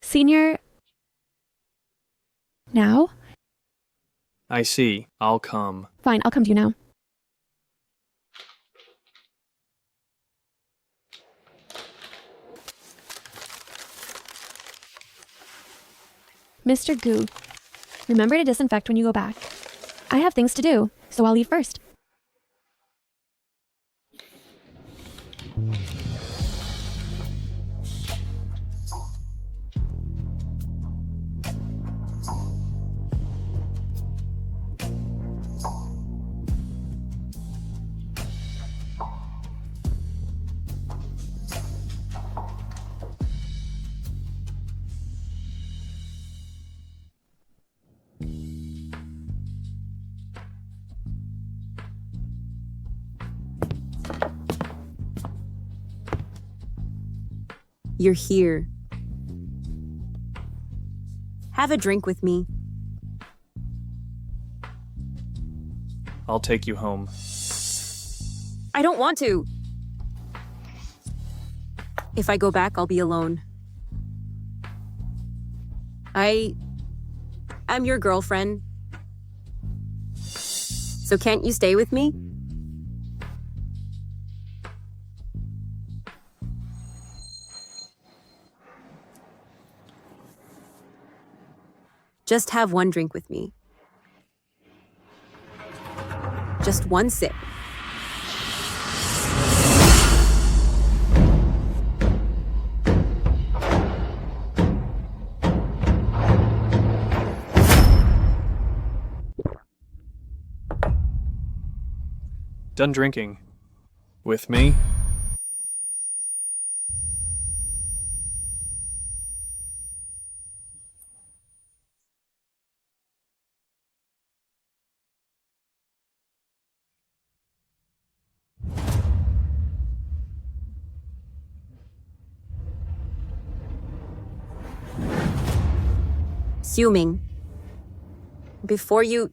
Senior, now? I see. I'll come. Fine, I'll come to you now. Mr. Gu, remember to disinfect when you go back. I have things to do, so I'll leave first. You're here. Have a drink with me. I'll take you home. I don't want to. If I go back, I'll be alone. I'm your girlfriend. So can't you stay with me? Just have one drink with me. Just one sip. Done drinking. With me? Assuming. Before you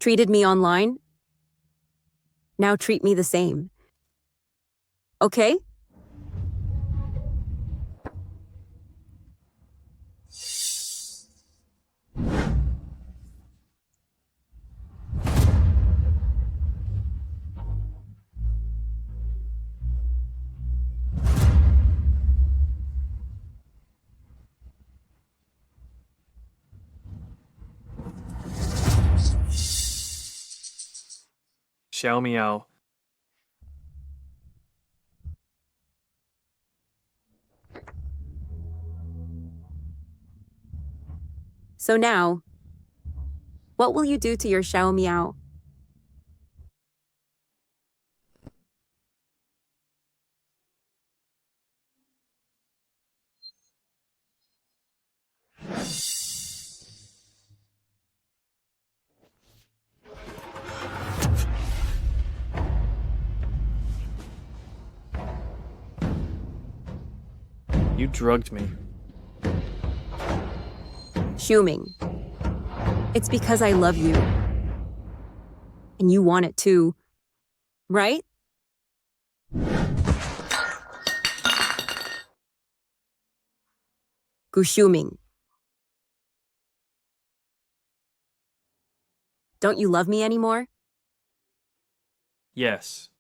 treated me online, now treat me the same. Okay? Xiao Miao. So now, what will you do to your Xiao Miao? You drugged me. Xiuming. It's because I love you. And you want it too. Right? Gu Xiuming. Don't you love me anymore? Yes.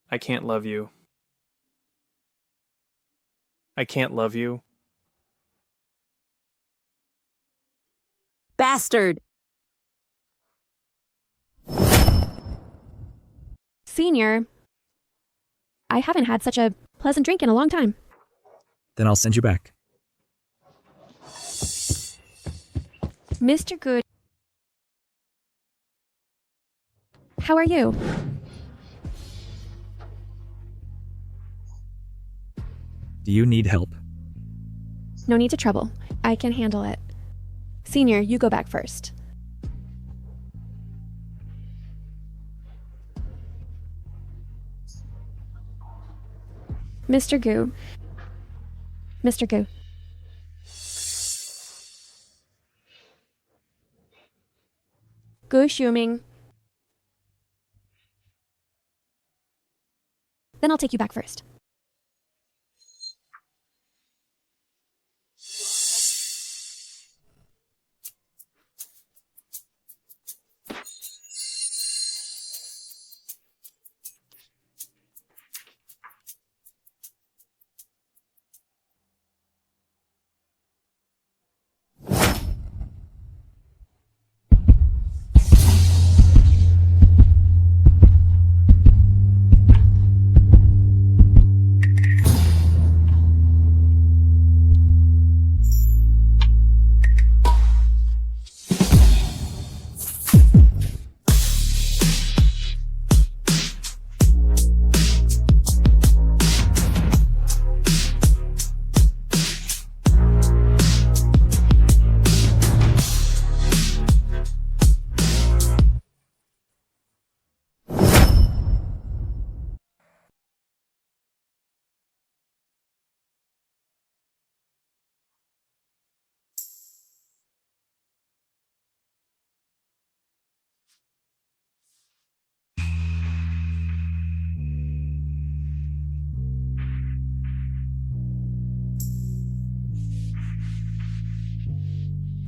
I can't love you. I can't love you. Bastard! Senior, I haven't had such a pleasant drink in a long time. Then I'll send you back. Mr. Good. How are you? Do you need help? No need to trouble. I can handle it. Senior, you go back first. Mr. Goo. Mr. Goo. Goo Shuming. Then I'll take you back first.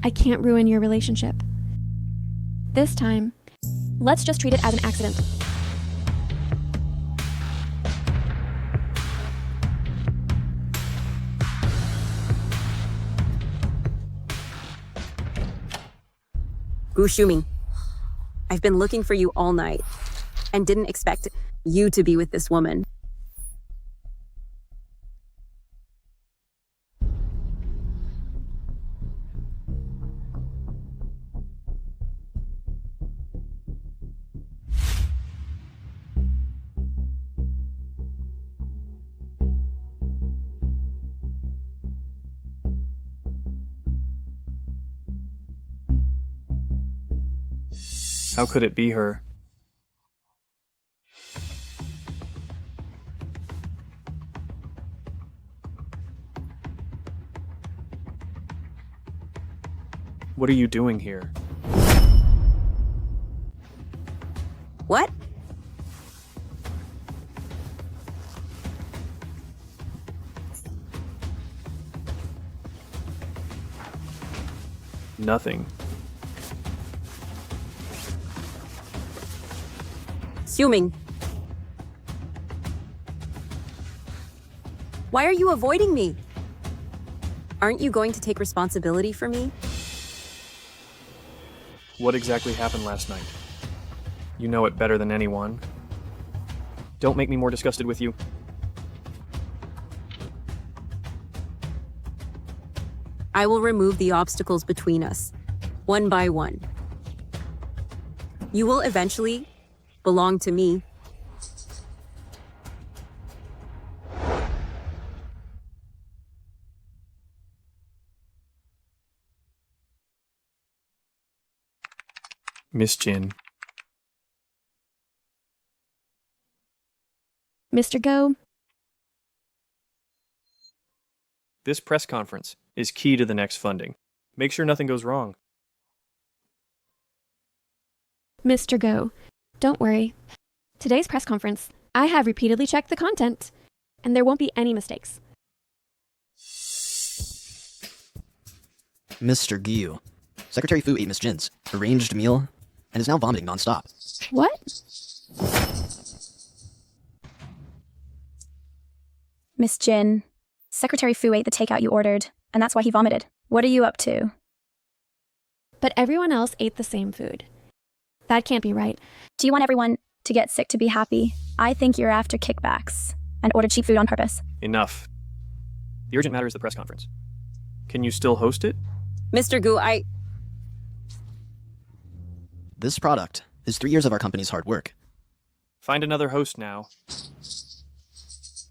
I can't ruin your relationship. This time, let's just treat it as an accident. Gu Shuming, I've been looking for you all night and didn't expect you to be with this woman. How could it be her? What are you doing here? What? Nothing. Shuming. Why are you avoiding me? Aren't you going to take responsibility for me? What exactly happened last night? You know it better than anyone. Don't make me more disgusted with you. I will remove the obstacles between us, one by one. You will eventually belong to me. Miss Jin. Mr. Go, This press conference is key to the next funding. Make sure nothing goes wrong. Mr. Go, don't worry. Today's press conference, I have repeatedly checked the content, and there won't be any mistakes. Mr. Gyu. Secretary Fu ate Miss Jin's arranged meal and is now vomiting nonstop. What? Miss Jin, Secretary Fu ate the takeout you ordered, and that's why he vomited. What are you up to? But everyone else ate the same food. That can't be right. Do you want everyone to get sick to be happy? I think you're after kickbacks and ordered cheap food on purpose. Enough. The urgent matter is the press conference. Can you still host it? Mr. Gu, This product is 3 years of our company's hard work. Find another host now.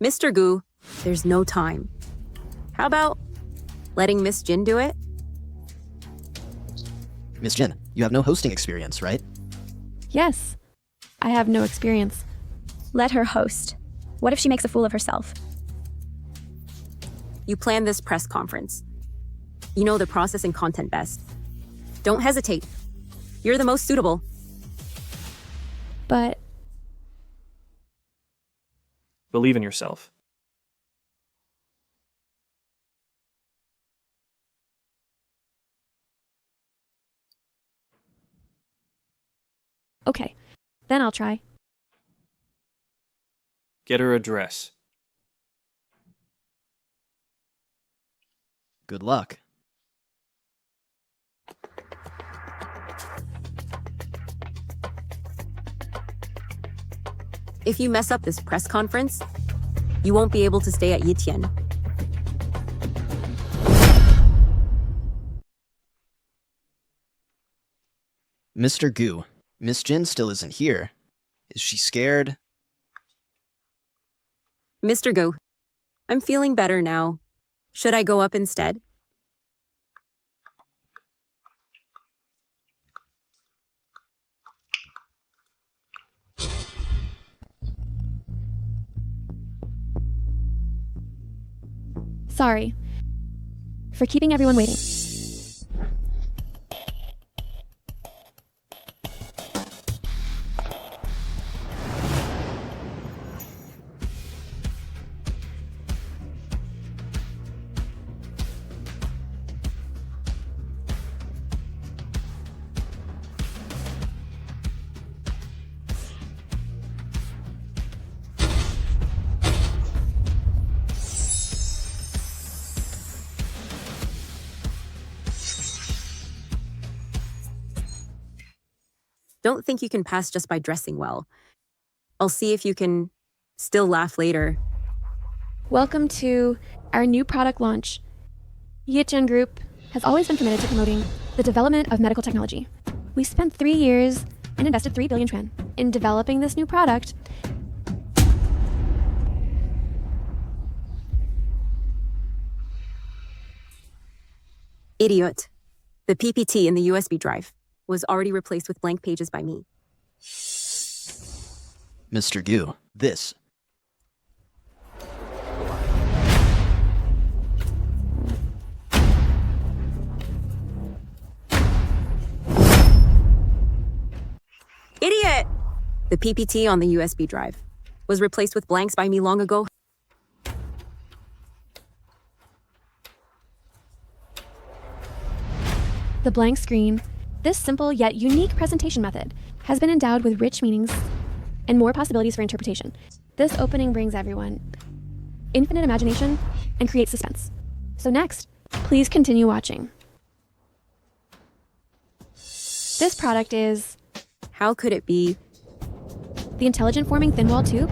Mr. Gu, there's no time. How about letting Miss Jin do it? Miss Jin, you have no hosting experience, right? Yes. I have no experience. Let her host. What if she makes a fool of herself? You planned this press conference. You know the process and content best. Don't hesitate. You're the most suitable. But Believe in yourself. okay, then I'll try. Get her a dress. Good luck. If you mess up this press conference, you won't be able to stay at Yitian. Mr. Gu, Miss Jin still isn't here. Is she scared? Mr. Gu, I'm feeling better now. Should I go up instead? Sorry for keeping everyone waiting. Don't think you can pass just by dressing well. I'll see if you can still laugh later. Welcome to our new product launch. Yichen Group has always been committed to promoting the development of medical technology. We spent 3 years and invested 3 billion yuan in developing this new product. Idiot. The PPT in the USB drive was already replaced with blank pages by me. Mr. Gu, this. Idiot! The PPT on the USB drive was replaced with blanks by me long ago. The blank screen, this simple yet unique presentation method, has been endowed with rich meanings and more possibilities for interpretation. This opening brings everyone infinite imagination and creates suspense. So next, please continue watching. This product is... How could it be? The intelligent forming thin wall tube.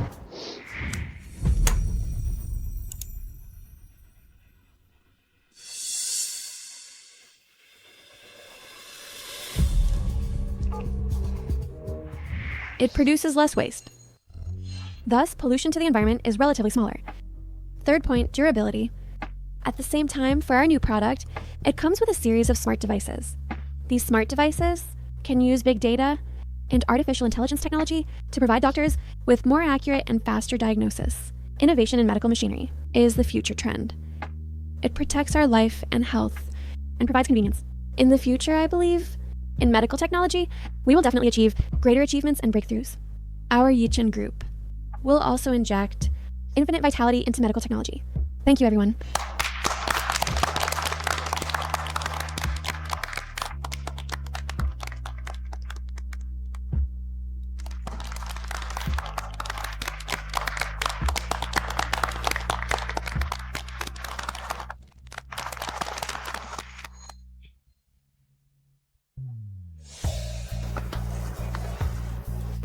It produces less waste. Thus, pollution to the environment is relatively smaller. Third point, durability. At the same time, for our new product, it comes with a series of smart devices. These smart devices can use big data and artificial intelligence technology to provide doctors with more accurate and faster diagnosis. Innovation in medical machinery is the future trend. It protects our life and health and provides convenience. In the future, I believe, in medical technology, we will definitely achieve greater achievements and breakthroughs. Our Yichen Group will also inject infinite vitality into medical technology. Thank you, everyone.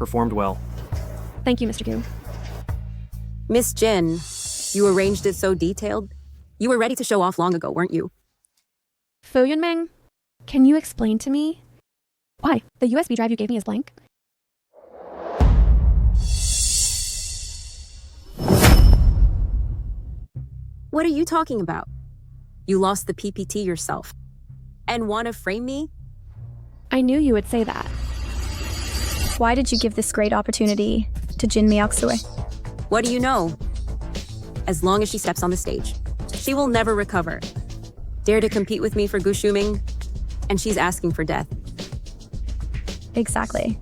performed well. Thank you, Mr. Gu. Miss Jin, you arranged it so detailed. You were ready to show off long ago, weren't you? Fu Yunmeng, can you explain to me why the USB drive you gave me is blank? What are you talking about? You lost the PPT yourself. And want to frame me? I knew you would say that. Why did you give this great opportunity to Jin Myeoksue? What do you know? As long as she steps on the stage, she will never recover. Dare to compete with me for Gu Shuming, and she's asking for death. Exactly.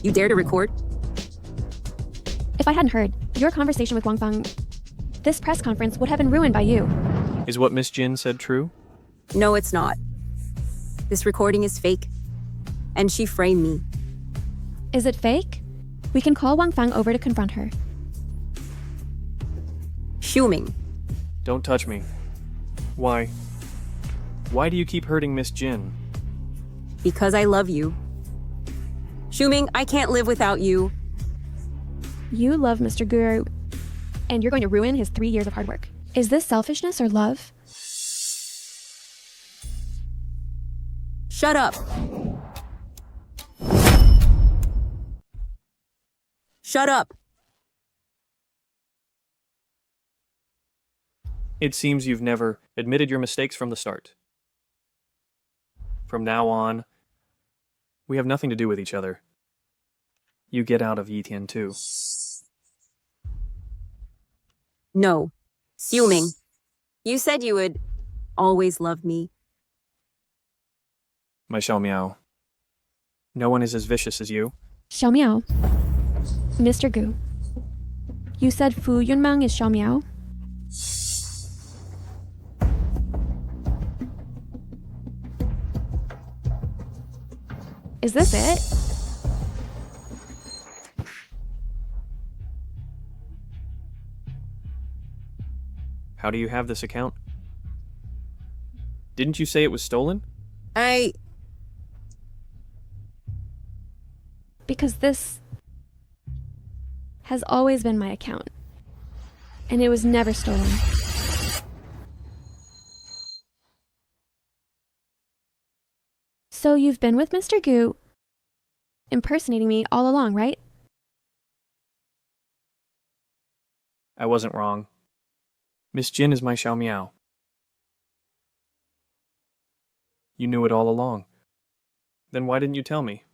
You dare to record? If I hadn't heard your conversation with Wang Fang, this press conference would have been ruined by you. Is what Miss Jin said true? No, it's not. This recording is fake, and she framed me. Is it fake? We can call Wang Fang over to confront her. Shuming. Don't touch me. Why? Why do you keep hurting Miss Jin? Because I love you. Shuming, I can't live without you. You love Mr. Guru, and you're going to ruin his 3 years of hard work. Is this selfishness or love? Shut up. Shut up. It seems you've never admitted your mistakes from the start. From now on, we have nothing to do with each other. You get out of Yitian too. No. Xiuming, you said you would always love me. My Xiao Miao. No one is as vicious as you. Xiao Miao. Mr. Gu. You said Fu Yunmeng is Xiao Miao? Is this it? How do you have this account? Didn't you say it was stolen? Because this has always been my account, and it was never stolen. So you've been with Mr. Gu, impersonating me all along, right? I wasn't wrong. Miss Jin is my Xiao Miao. You knew it all along. Then why didn't you tell me?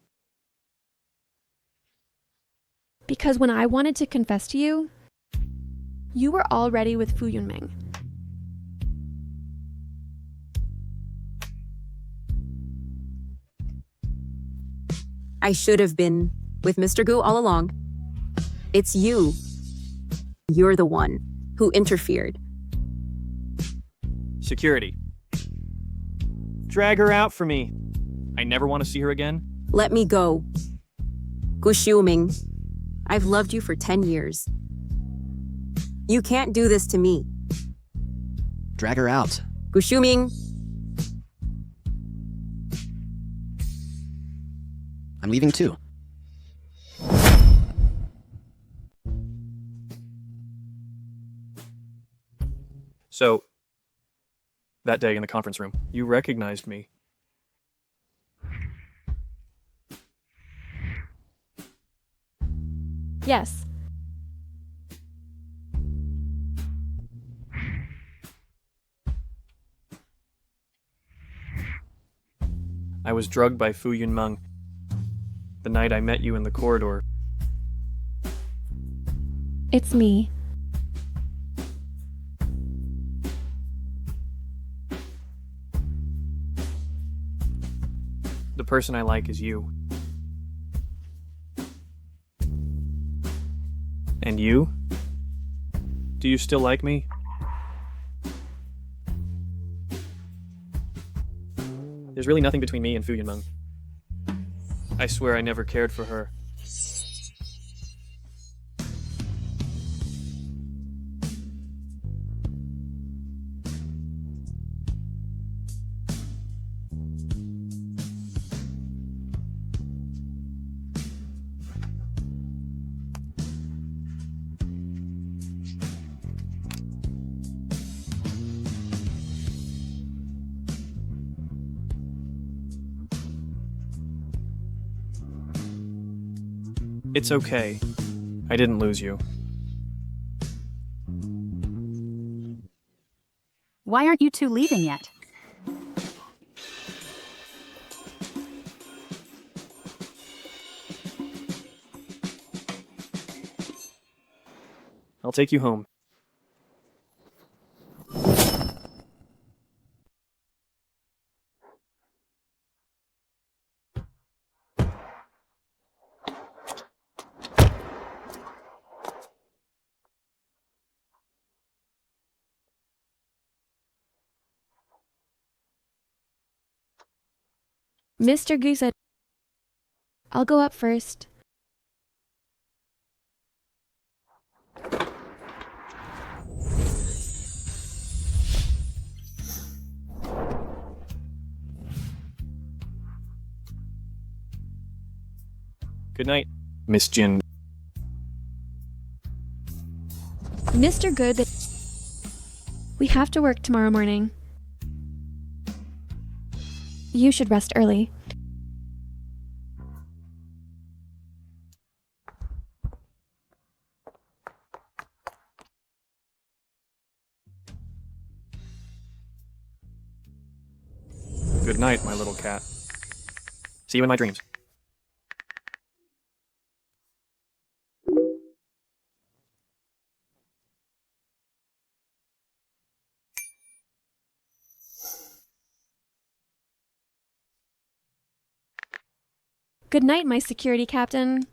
Because when I wanted to confess to you, you were already with Fu Yunmeng. I should have been with Mr. Gu all along. It's you. You're the one who interfered. Security. Drag her out for me. I never want to see her again. Let me go. Gu Shuming, I've loved you for 10 years. You can't do this to me. Drag her out. Gu Shuming. I'm leaving too. So, that day in the conference room, you recognized me. Yes. I was drugged by Fu Yunmeng the night I met you in the corridor. It's me. The person I like is you. And you? Do you still like me? There's really nothing between me and Fu Yunmeng. I swear I never cared for her. It's okay. I didn't lose you. Why aren't you two leaving yet? I'll take you home. Mr. Gu said, I'll go up first. Good night, Miss Jin. Mr. Good, we have to work tomorrow morning. You should rest early. Good night, my little cat. See you in my dreams. Good night, my security captain.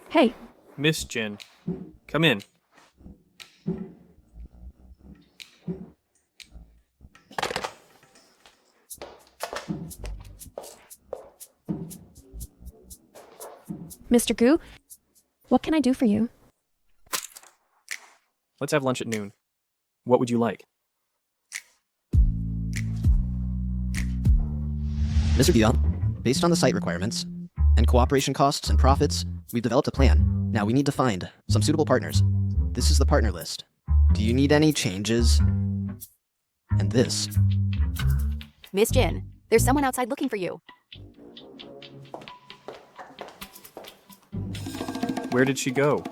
Hey. Miss Jin, come in. Mr. Gu, what can I do for you? Let's have lunch at noon. What would you like? Mr. Dion, based on the site requirements and cooperation costs and profits, we've developed a plan. Now we need to find some suitable partners. This is the partner list. Do you need any changes? And this. Miss Jin, there's someone outside looking for you. Where did she go?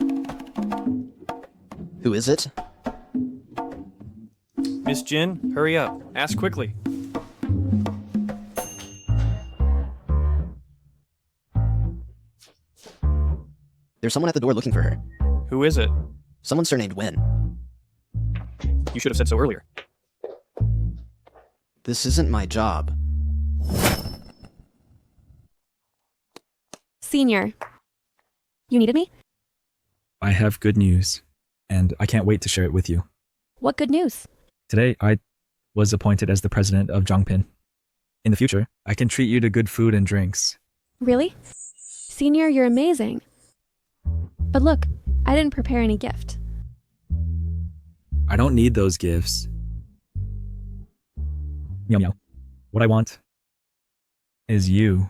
Who is it? Miss Jin, hurry up. Ask quickly. There's someone at the door looking for her. Who is it? Someone surnamed Wen. You should have said so earlier. This isn't my job. Senior. You needed me? I have good news, and I can't wait to share it with you. What good news? Today, I was appointed as the president of Drunken. In the future, I can treat you to good food and drinks. Really? Senior, you're amazing. But look, I didn't prepare any gift. I don't need those gifts. Meow meow. What I want is you.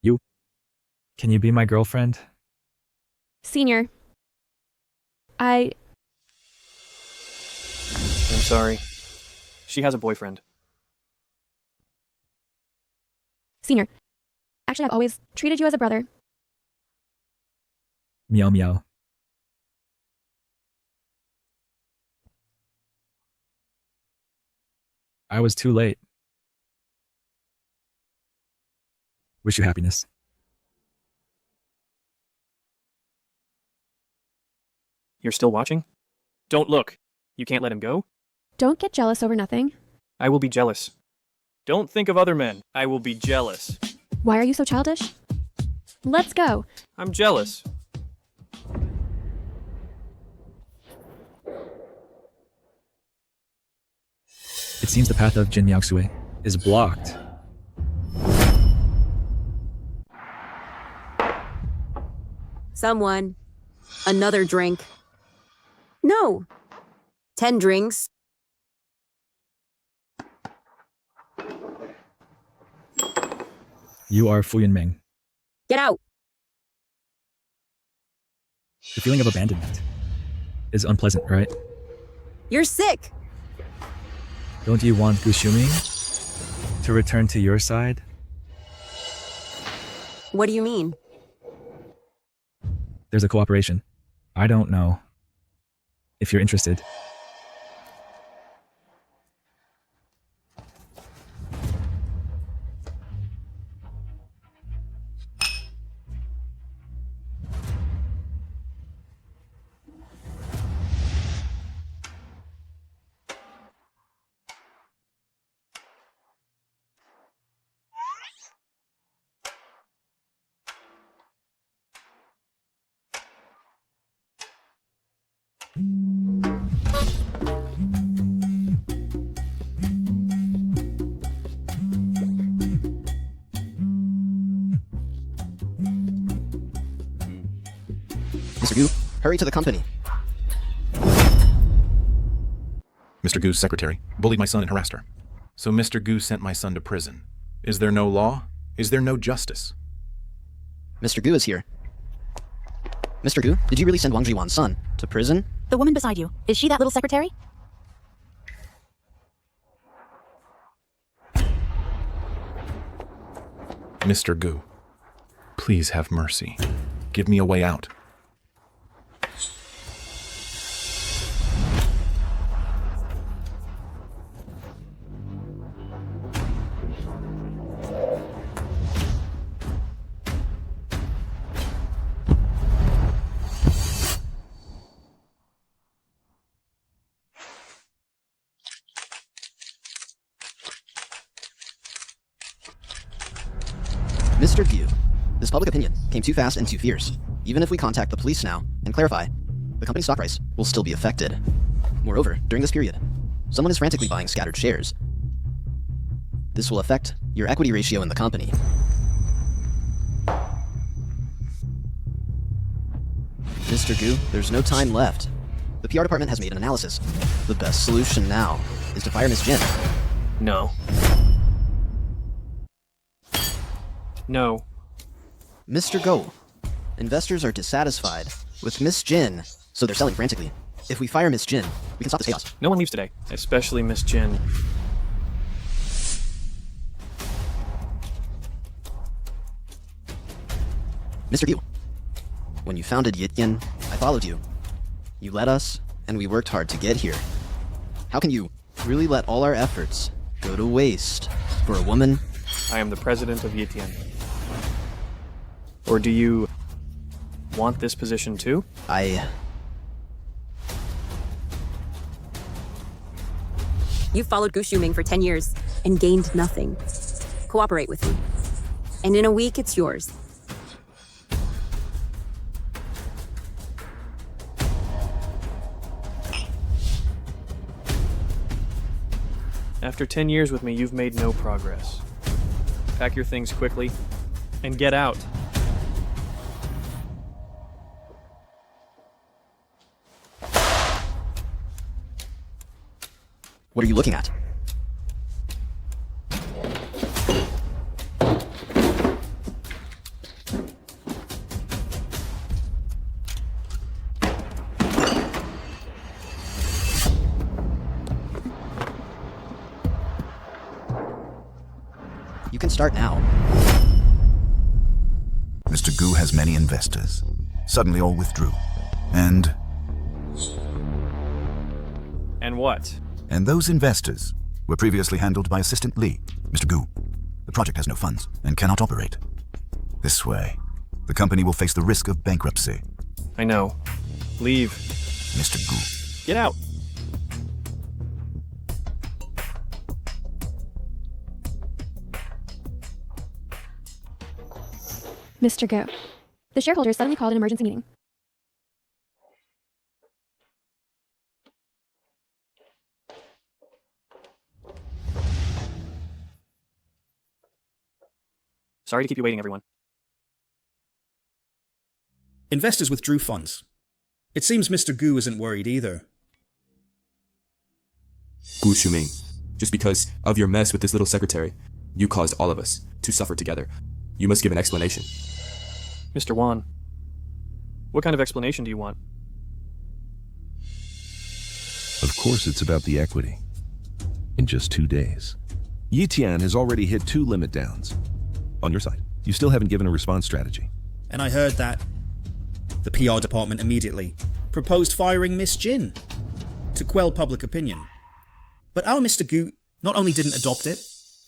You. Can you be my girlfriend? Senior. I'm sorry. She has a boyfriend. Senior. Actually, I've always treated you as a brother. Meow meow. I was too late. Wish you happiness. You're still watching? Don't look. You can't let him go? Don't get jealous over nothing. I will be jealous. Don't think of other men. I will be jealous. Why are you so childish? Let's go. I'm jealous. It seems the path of Jin Miaoxue is blocked. Someone. Another drink. No. 10 drinks. You are Fu Yunming. Get out. The feeling of abandonment is unpleasant, right? You're sick. Don't you want Gu Xiuming to return to your side? What do you mean? There's a cooperation. I don't know if you're interested. Mr. Gu, hurry to the company. Mr. Gu's secretary bullied my son and harassed her. So Mr. Gu sent my son to prison. Is there no law? Is there no justice? Mr. Gu is here. Mr. Gu, did you really send Wang Jiwan's son to prison? The woman beside you, is she that little secretary? Mr. Gu, please have mercy. Give me a way out. Mr. Gu, this public opinion came too fast and too fierce. Even if we contact the police now and clarify, the company's stock price will still be affected. Moreover, during this period, someone is frantically buying scattered shares. This will affect your equity ratio in the company. Mr. Gu, there's no time left. The PR department has made an analysis. The best solution now is to fire Miss Jin. No. No. Mr. Go, investors are dissatisfied with Miss Jin, so they're selling frantically. If we fire Miss Jin, we can stop this chaos. No one leaves today, especially Miss Jin. Mr. Gu, when you founded Yityin, I followed you. You led us, and we worked hard to get here. How can you really let all our efforts go to waste for a woman? I am the president of Yitien. Or do you want this position too? You followed Gu Xiuming for 10 years and gained nothing. Cooperate with me. And in a week, it's yours. After 10 years with me, you've made no progress. Pack your things quickly and get out. What are you looking at? You can start now. Mr. Gu has many investors. Suddenly all withdrew. And what? And those investors were previously handled by Assistant Lee. Mr. Gu, the project has no funds and cannot operate. This way, the company will face the risk of bankruptcy. I know. Leave. Mr. Gu, Get out! Mr. Go. The shareholders suddenly called an emergency meeting. Sorry to keep you waiting, everyone. Investors withdrew funds. It seems Mr. Gu isn't worried either. Gu Shuming, just because of your mess with this little secretary, you caused all of us to suffer together. You must give an explanation. Mr. Wan, what kind of explanation do you want? Of course it's about the equity. In just 2 days. Yitian has already hit 2 limit downs. On your side, you still haven't given a response strategy. And I heard that the PR department immediately proposed firing Miss Jin to quell public opinion. But our Mr. Gu not only didn't adopt it,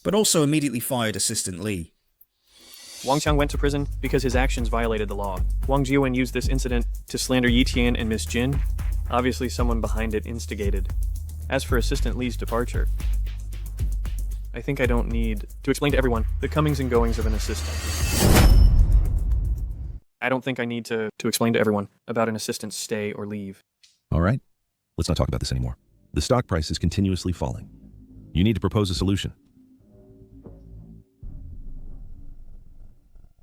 but also immediately fired Assistant Lee. Wang Qiang went to prison because his actions violated the law. Wang Jiwen used this incident to slander Yi Tian and Miss Jin. Obviously, someone behind it instigated. As for Assistant Lee's departure, I think I don't need to explain to everyone the comings and goings of an assistant. I don't think I need to explain to everyone about an assistant's stay or leave. All right, let's not talk about this anymore. The stock price is continuously falling. You need to propose a solution.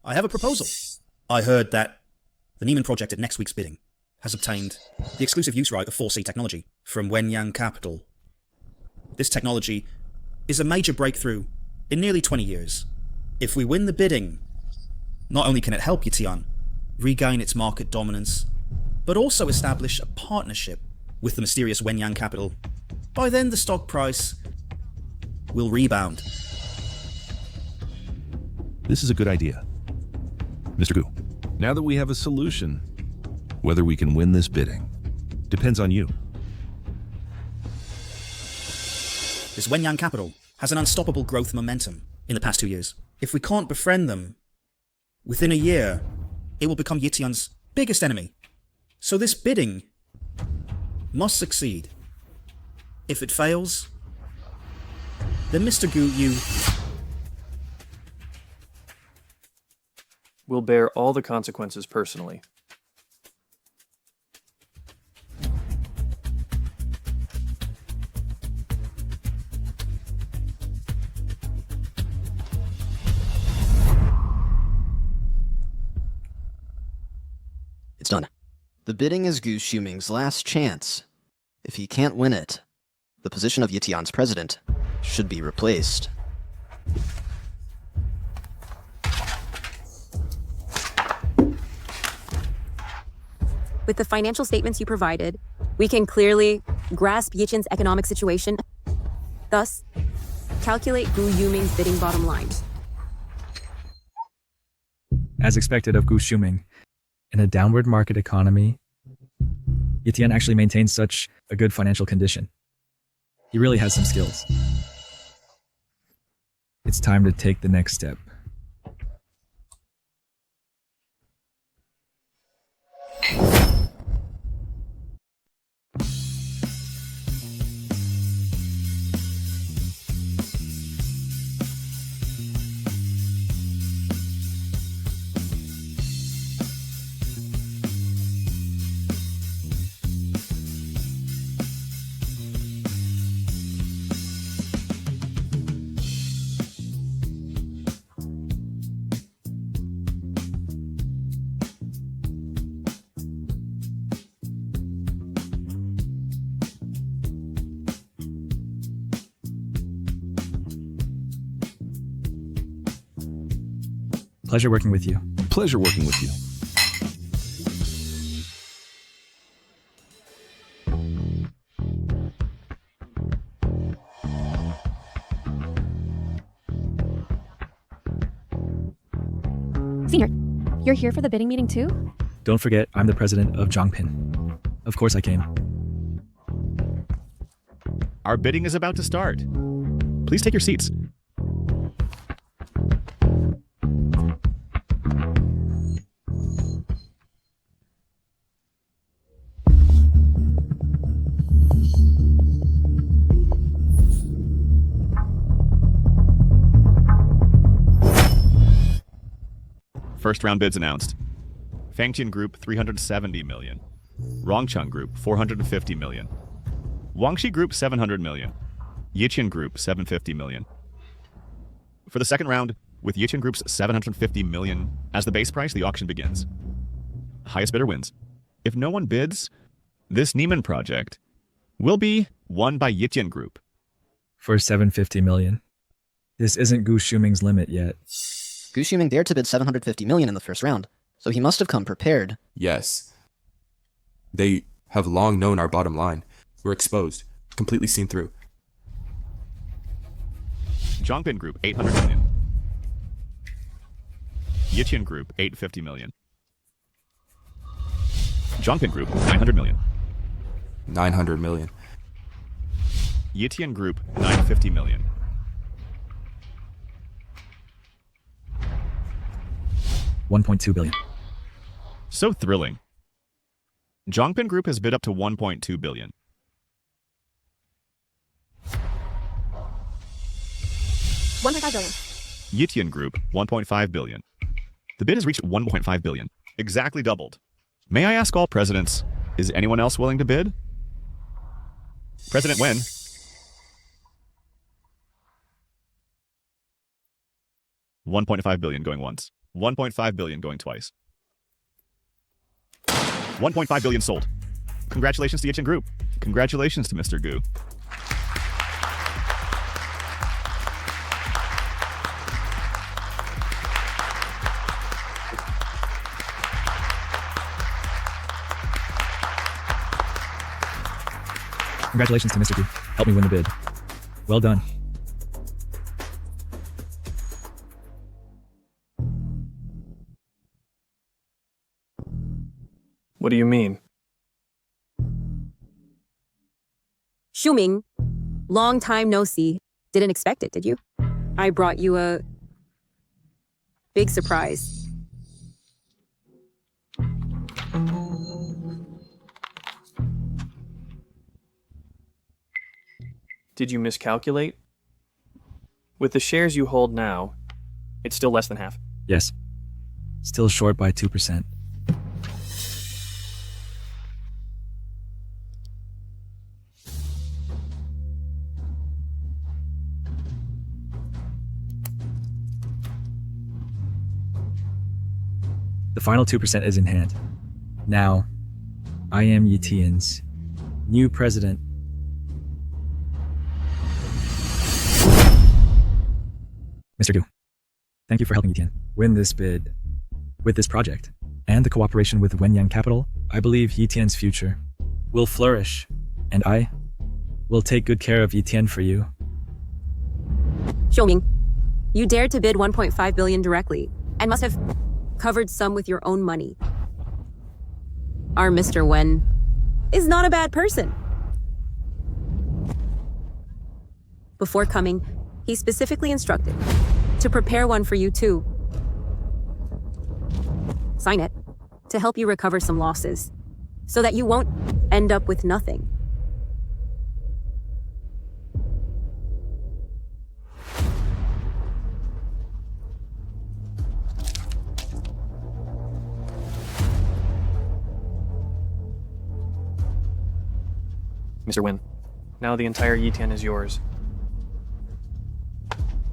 I have a proposal. I heard that the Neiman project at next week's bidding has obtained the exclusive use right of 4C technology from Wenyang Capital. This technology is a major breakthrough in nearly 20 years. If we win the bidding, not only can it help Yitian regain its market dominance, but also establish a partnership with the mysterious Wenyang Capital. By then, the stock price will rebound. This is a good idea. Mr. Gu, now that we have a solution, whether we can win this bidding depends on you. This Wenyang Capital has an unstoppable growth momentum in the past 2 years. If we can't befriend them, within a year, it will become Yitian's biggest enemy. So this bidding must succeed. If it fails, then Mr. Gu, you will bear all the consequences personally. It's done. The bidding is Gu Shuming's last chance. If he can't win it, the position of Yitian's president should be replaced. With the financial statements you provided, we can clearly grasp Yichin's economic situation, thus calculate Gu Yuming's bidding bottom line. As expected of Gu Shuming, in a downward market economy, Yitian actually maintains such a good financial condition. He really has some skills. It's time to take the next step. Pleasure working with you. Pleasure working with you. Senior, you're here for the bidding meeting too? Don't forget, I'm the president of Drunken. Of course I came. Our bidding is about to start. Please take your seats. First round bids announced. Fangtian Group 370 million. Rongcheng Group 450 million. Wangxi Group 700 million. Yiqian Group 750 million. For the second round, with Yiqian Group's 750 million as the base price, the auction begins. Highest bidder wins. If no one bids, this Neiman project will be won by Yiqian Group. For 750 million. This isn't Gu Shuming's limit yet. Gu Shuming dared to bid 750 million in the first round, so he must have come prepared. Yes. They have long known our bottom line. We're exposed, completely seen through. Zhongbin Group 800 million. Yiqian Group 850 million. Zhongbin Group 900 million. 900 million. Yiqian Group 950 million. $1.2 billion. So thrilling. Zhongbin Group has bid up to 1.2 billion. $1.5 billion. Yiqian Group 1.5 billion. The bid has reached 1.5 billion, exactly doubled. May I ask all presidents, is anyone else willing to bid? President Wen. $1.5 billion going once. 1.5 billion going twice. 1.5 billion sold. Congratulations to Yiqian Group. Congratulations to Mr. Gu. Congratulations to Mr. Gu. Help me win the bid. Well done. What do you mean? Shuming, long time no see. Didn't expect it, did you? I brought you a big surprise. Did you miscalculate? With the shares you hold now, it's still less than half. Yes. Still short by 2%. The final 2% is in hand. Now, I am Yitian's new president. Mr. Gu, thank you for helping Yitian win this bid with this project. And the cooperation with Wenyang Capital, I believe Yitian's future will flourish, and I will take good care of Yitian for you. Xiaoming, you dared to bid 1.5 billion directly, and must have covered some with your own money. Our Mr. Wen is not a bad person. Before coming, he specifically instructed to prepare one for you too. Sign it to help you recover some losses, so that you won't end up with nothing. Mr. Wen, now the entire Yitian is yours.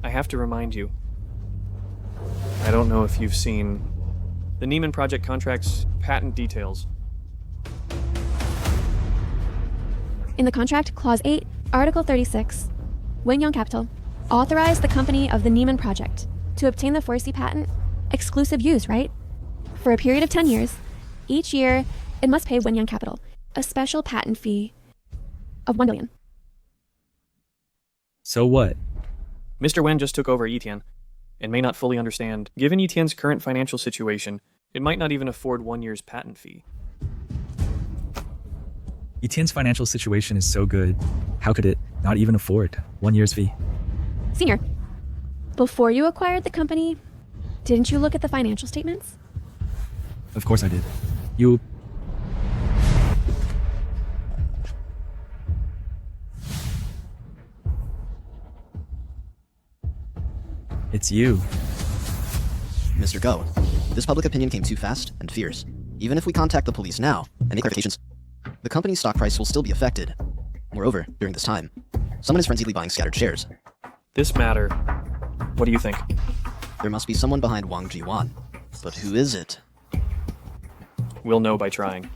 I have to remind you, I don't know if you've seen the Neiman Project contract's patent details. In the contract, Clause 8, Article 36, Wenyang Capital authorized the company of the Neiman Project to obtain the 4C patent, exclusive use, right? For a period of 10 years. Each year, it must pay Wenyang Capital a special patent fee of 1 billion. So what? Mr. Wen just took over Yitian and may not fully understand. Given Yitian's current financial situation, it might not even afford 1 year's patent fee. Yitian's financial situation is so good, how could it not even afford 1 year's fee? Senior, before you acquired the company, didn't you look at the financial statements? Of course I did. You... It's you. Mr. Go, This public opinion came too fast and fierce. Even if we contact the police now and make clarifications, the company's stock price will still be affected. Moreover, during this time, someone is frenziedly buying scattered shares. This matter, what do you think? There must be someone behind Wang Jiwan. But who is it? We'll know by trying.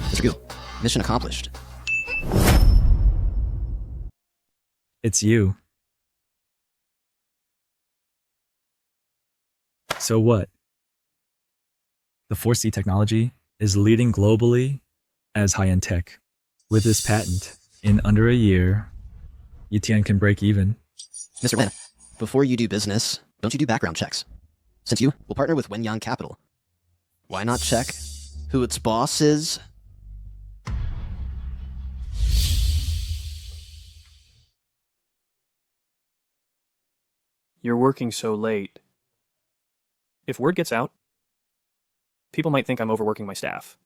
Mr. Gu, mission accomplished. It's you. So what? The 4C technology is leading globally as high-end tech. With this patent, in under a year, Yitian can break even. Mr. Wen, before you do business, don't you do background checks? Since you will partner with Wenyang Capital, why not check who its boss is? You're working so late. If word gets out, people might think I'm overworking my staff.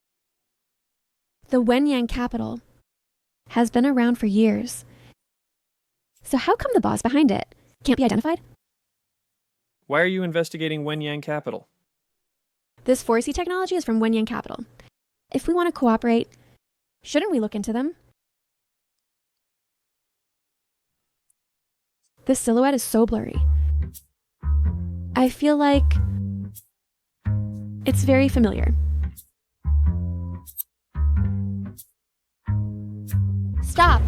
The Wenyang Capital has been around for years. So how come the boss behind it can't be identified? Why are you investigating Wenyang Capital? This 4C technology is from Wenyang Capital. If we want to cooperate, shouldn't we look into them? This silhouette is so blurry. I feel like it's very familiar. Stop!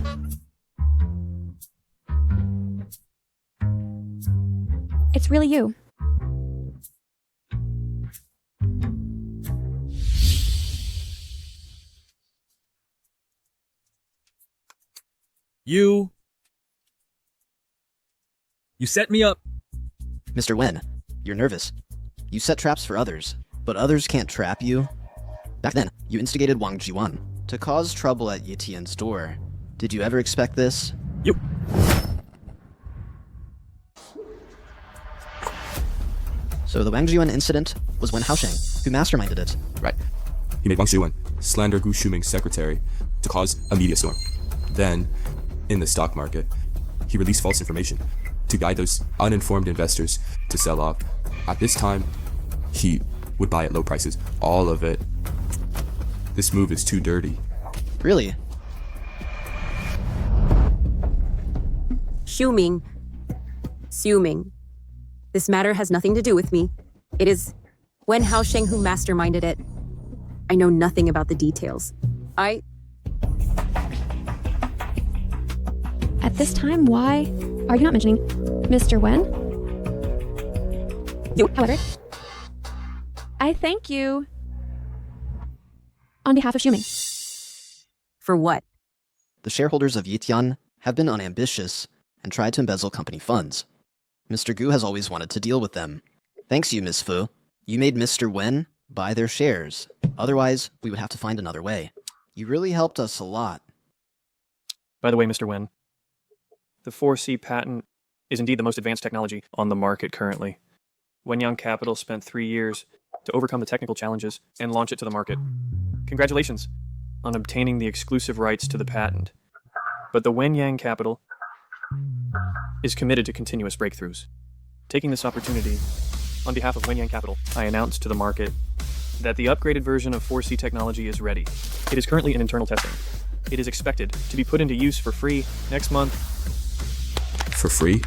It's really you. You set me up. Mr. Wen, you're nervous. You set traps for others, but others can't trap you. Back then, you instigated Wang Jiwan to cause trouble at Yitian's door. Did you ever expect this? You. So the Wang Jiwan incident was Wen Haosheng who masterminded it. Right. He made Wang Jiwan slander Gu Shuming's secretary to cause a media storm. Then, in the stock market, he released false information to guide those uninformed investors to sell off. At this time, he would buy at low prices, all of it. This move is too dirty. Really? Suming. This matter has nothing to do with me. It is Wen Haosheng who masterminded it. I know nothing about the details. At this time, why are you not mentioning Mr. Wen? However, I thank you on behalf of Shuming. For what? The shareholders of Yitian have been unambitious and tried to embezzle company funds. Mr. Gu has always wanted to deal with them. Thanks you, Ms. Fu. You made Mr. Wen buy their shares. Otherwise, we would have to find another way. You really helped us a lot. By the way, Mr. Wen, the 4C patent is indeed the most advanced technology on the market currently. Wenyang Capital spent 3 years to overcome the technical challenges and launch it to the market. Congratulations on obtaining the exclusive rights to the patent. But the Wenyang Capital is committed to continuous breakthroughs. Taking this opportunity, on behalf of Wenyang Capital, I announce to the market that the upgraded version of 4C technology is ready. It is currently in internal testing. It is expected to be put into use for free next month. For free?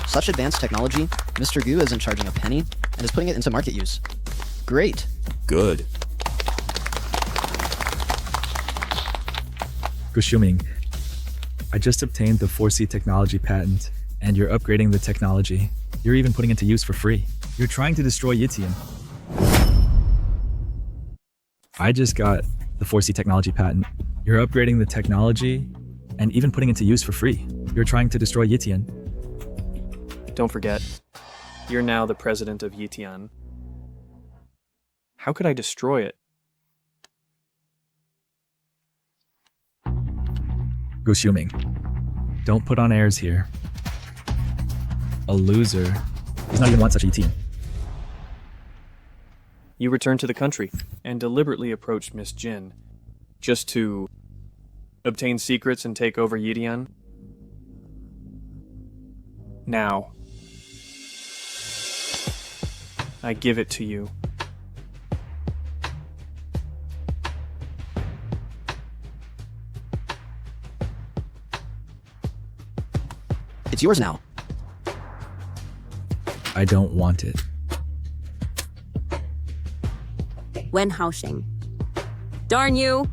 Such advanced technology, Mr. Gu isn't charging a penny and is putting it into market use. Great. Good. Gu Shuming, I just obtained the 4C technology patent, and you're upgrading the technology. You're even putting it to use for free. You're trying to destroy Yitian. I just got the 4C technology patent. You're upgrading the technology and even putting it to use for free. You're trying to destroy Yitian. Don't forget, you're now the president of Yitian. How could I destroy it? Gu Shuming, don't put on airs here. A loser does not even want such a team. You returned to the country and deliberately approached Miss Jin just to Obtain secrets and take over Yidian? Now. I give it to you. It's yours now. I don't want it. Wen Haoxing. Darn you!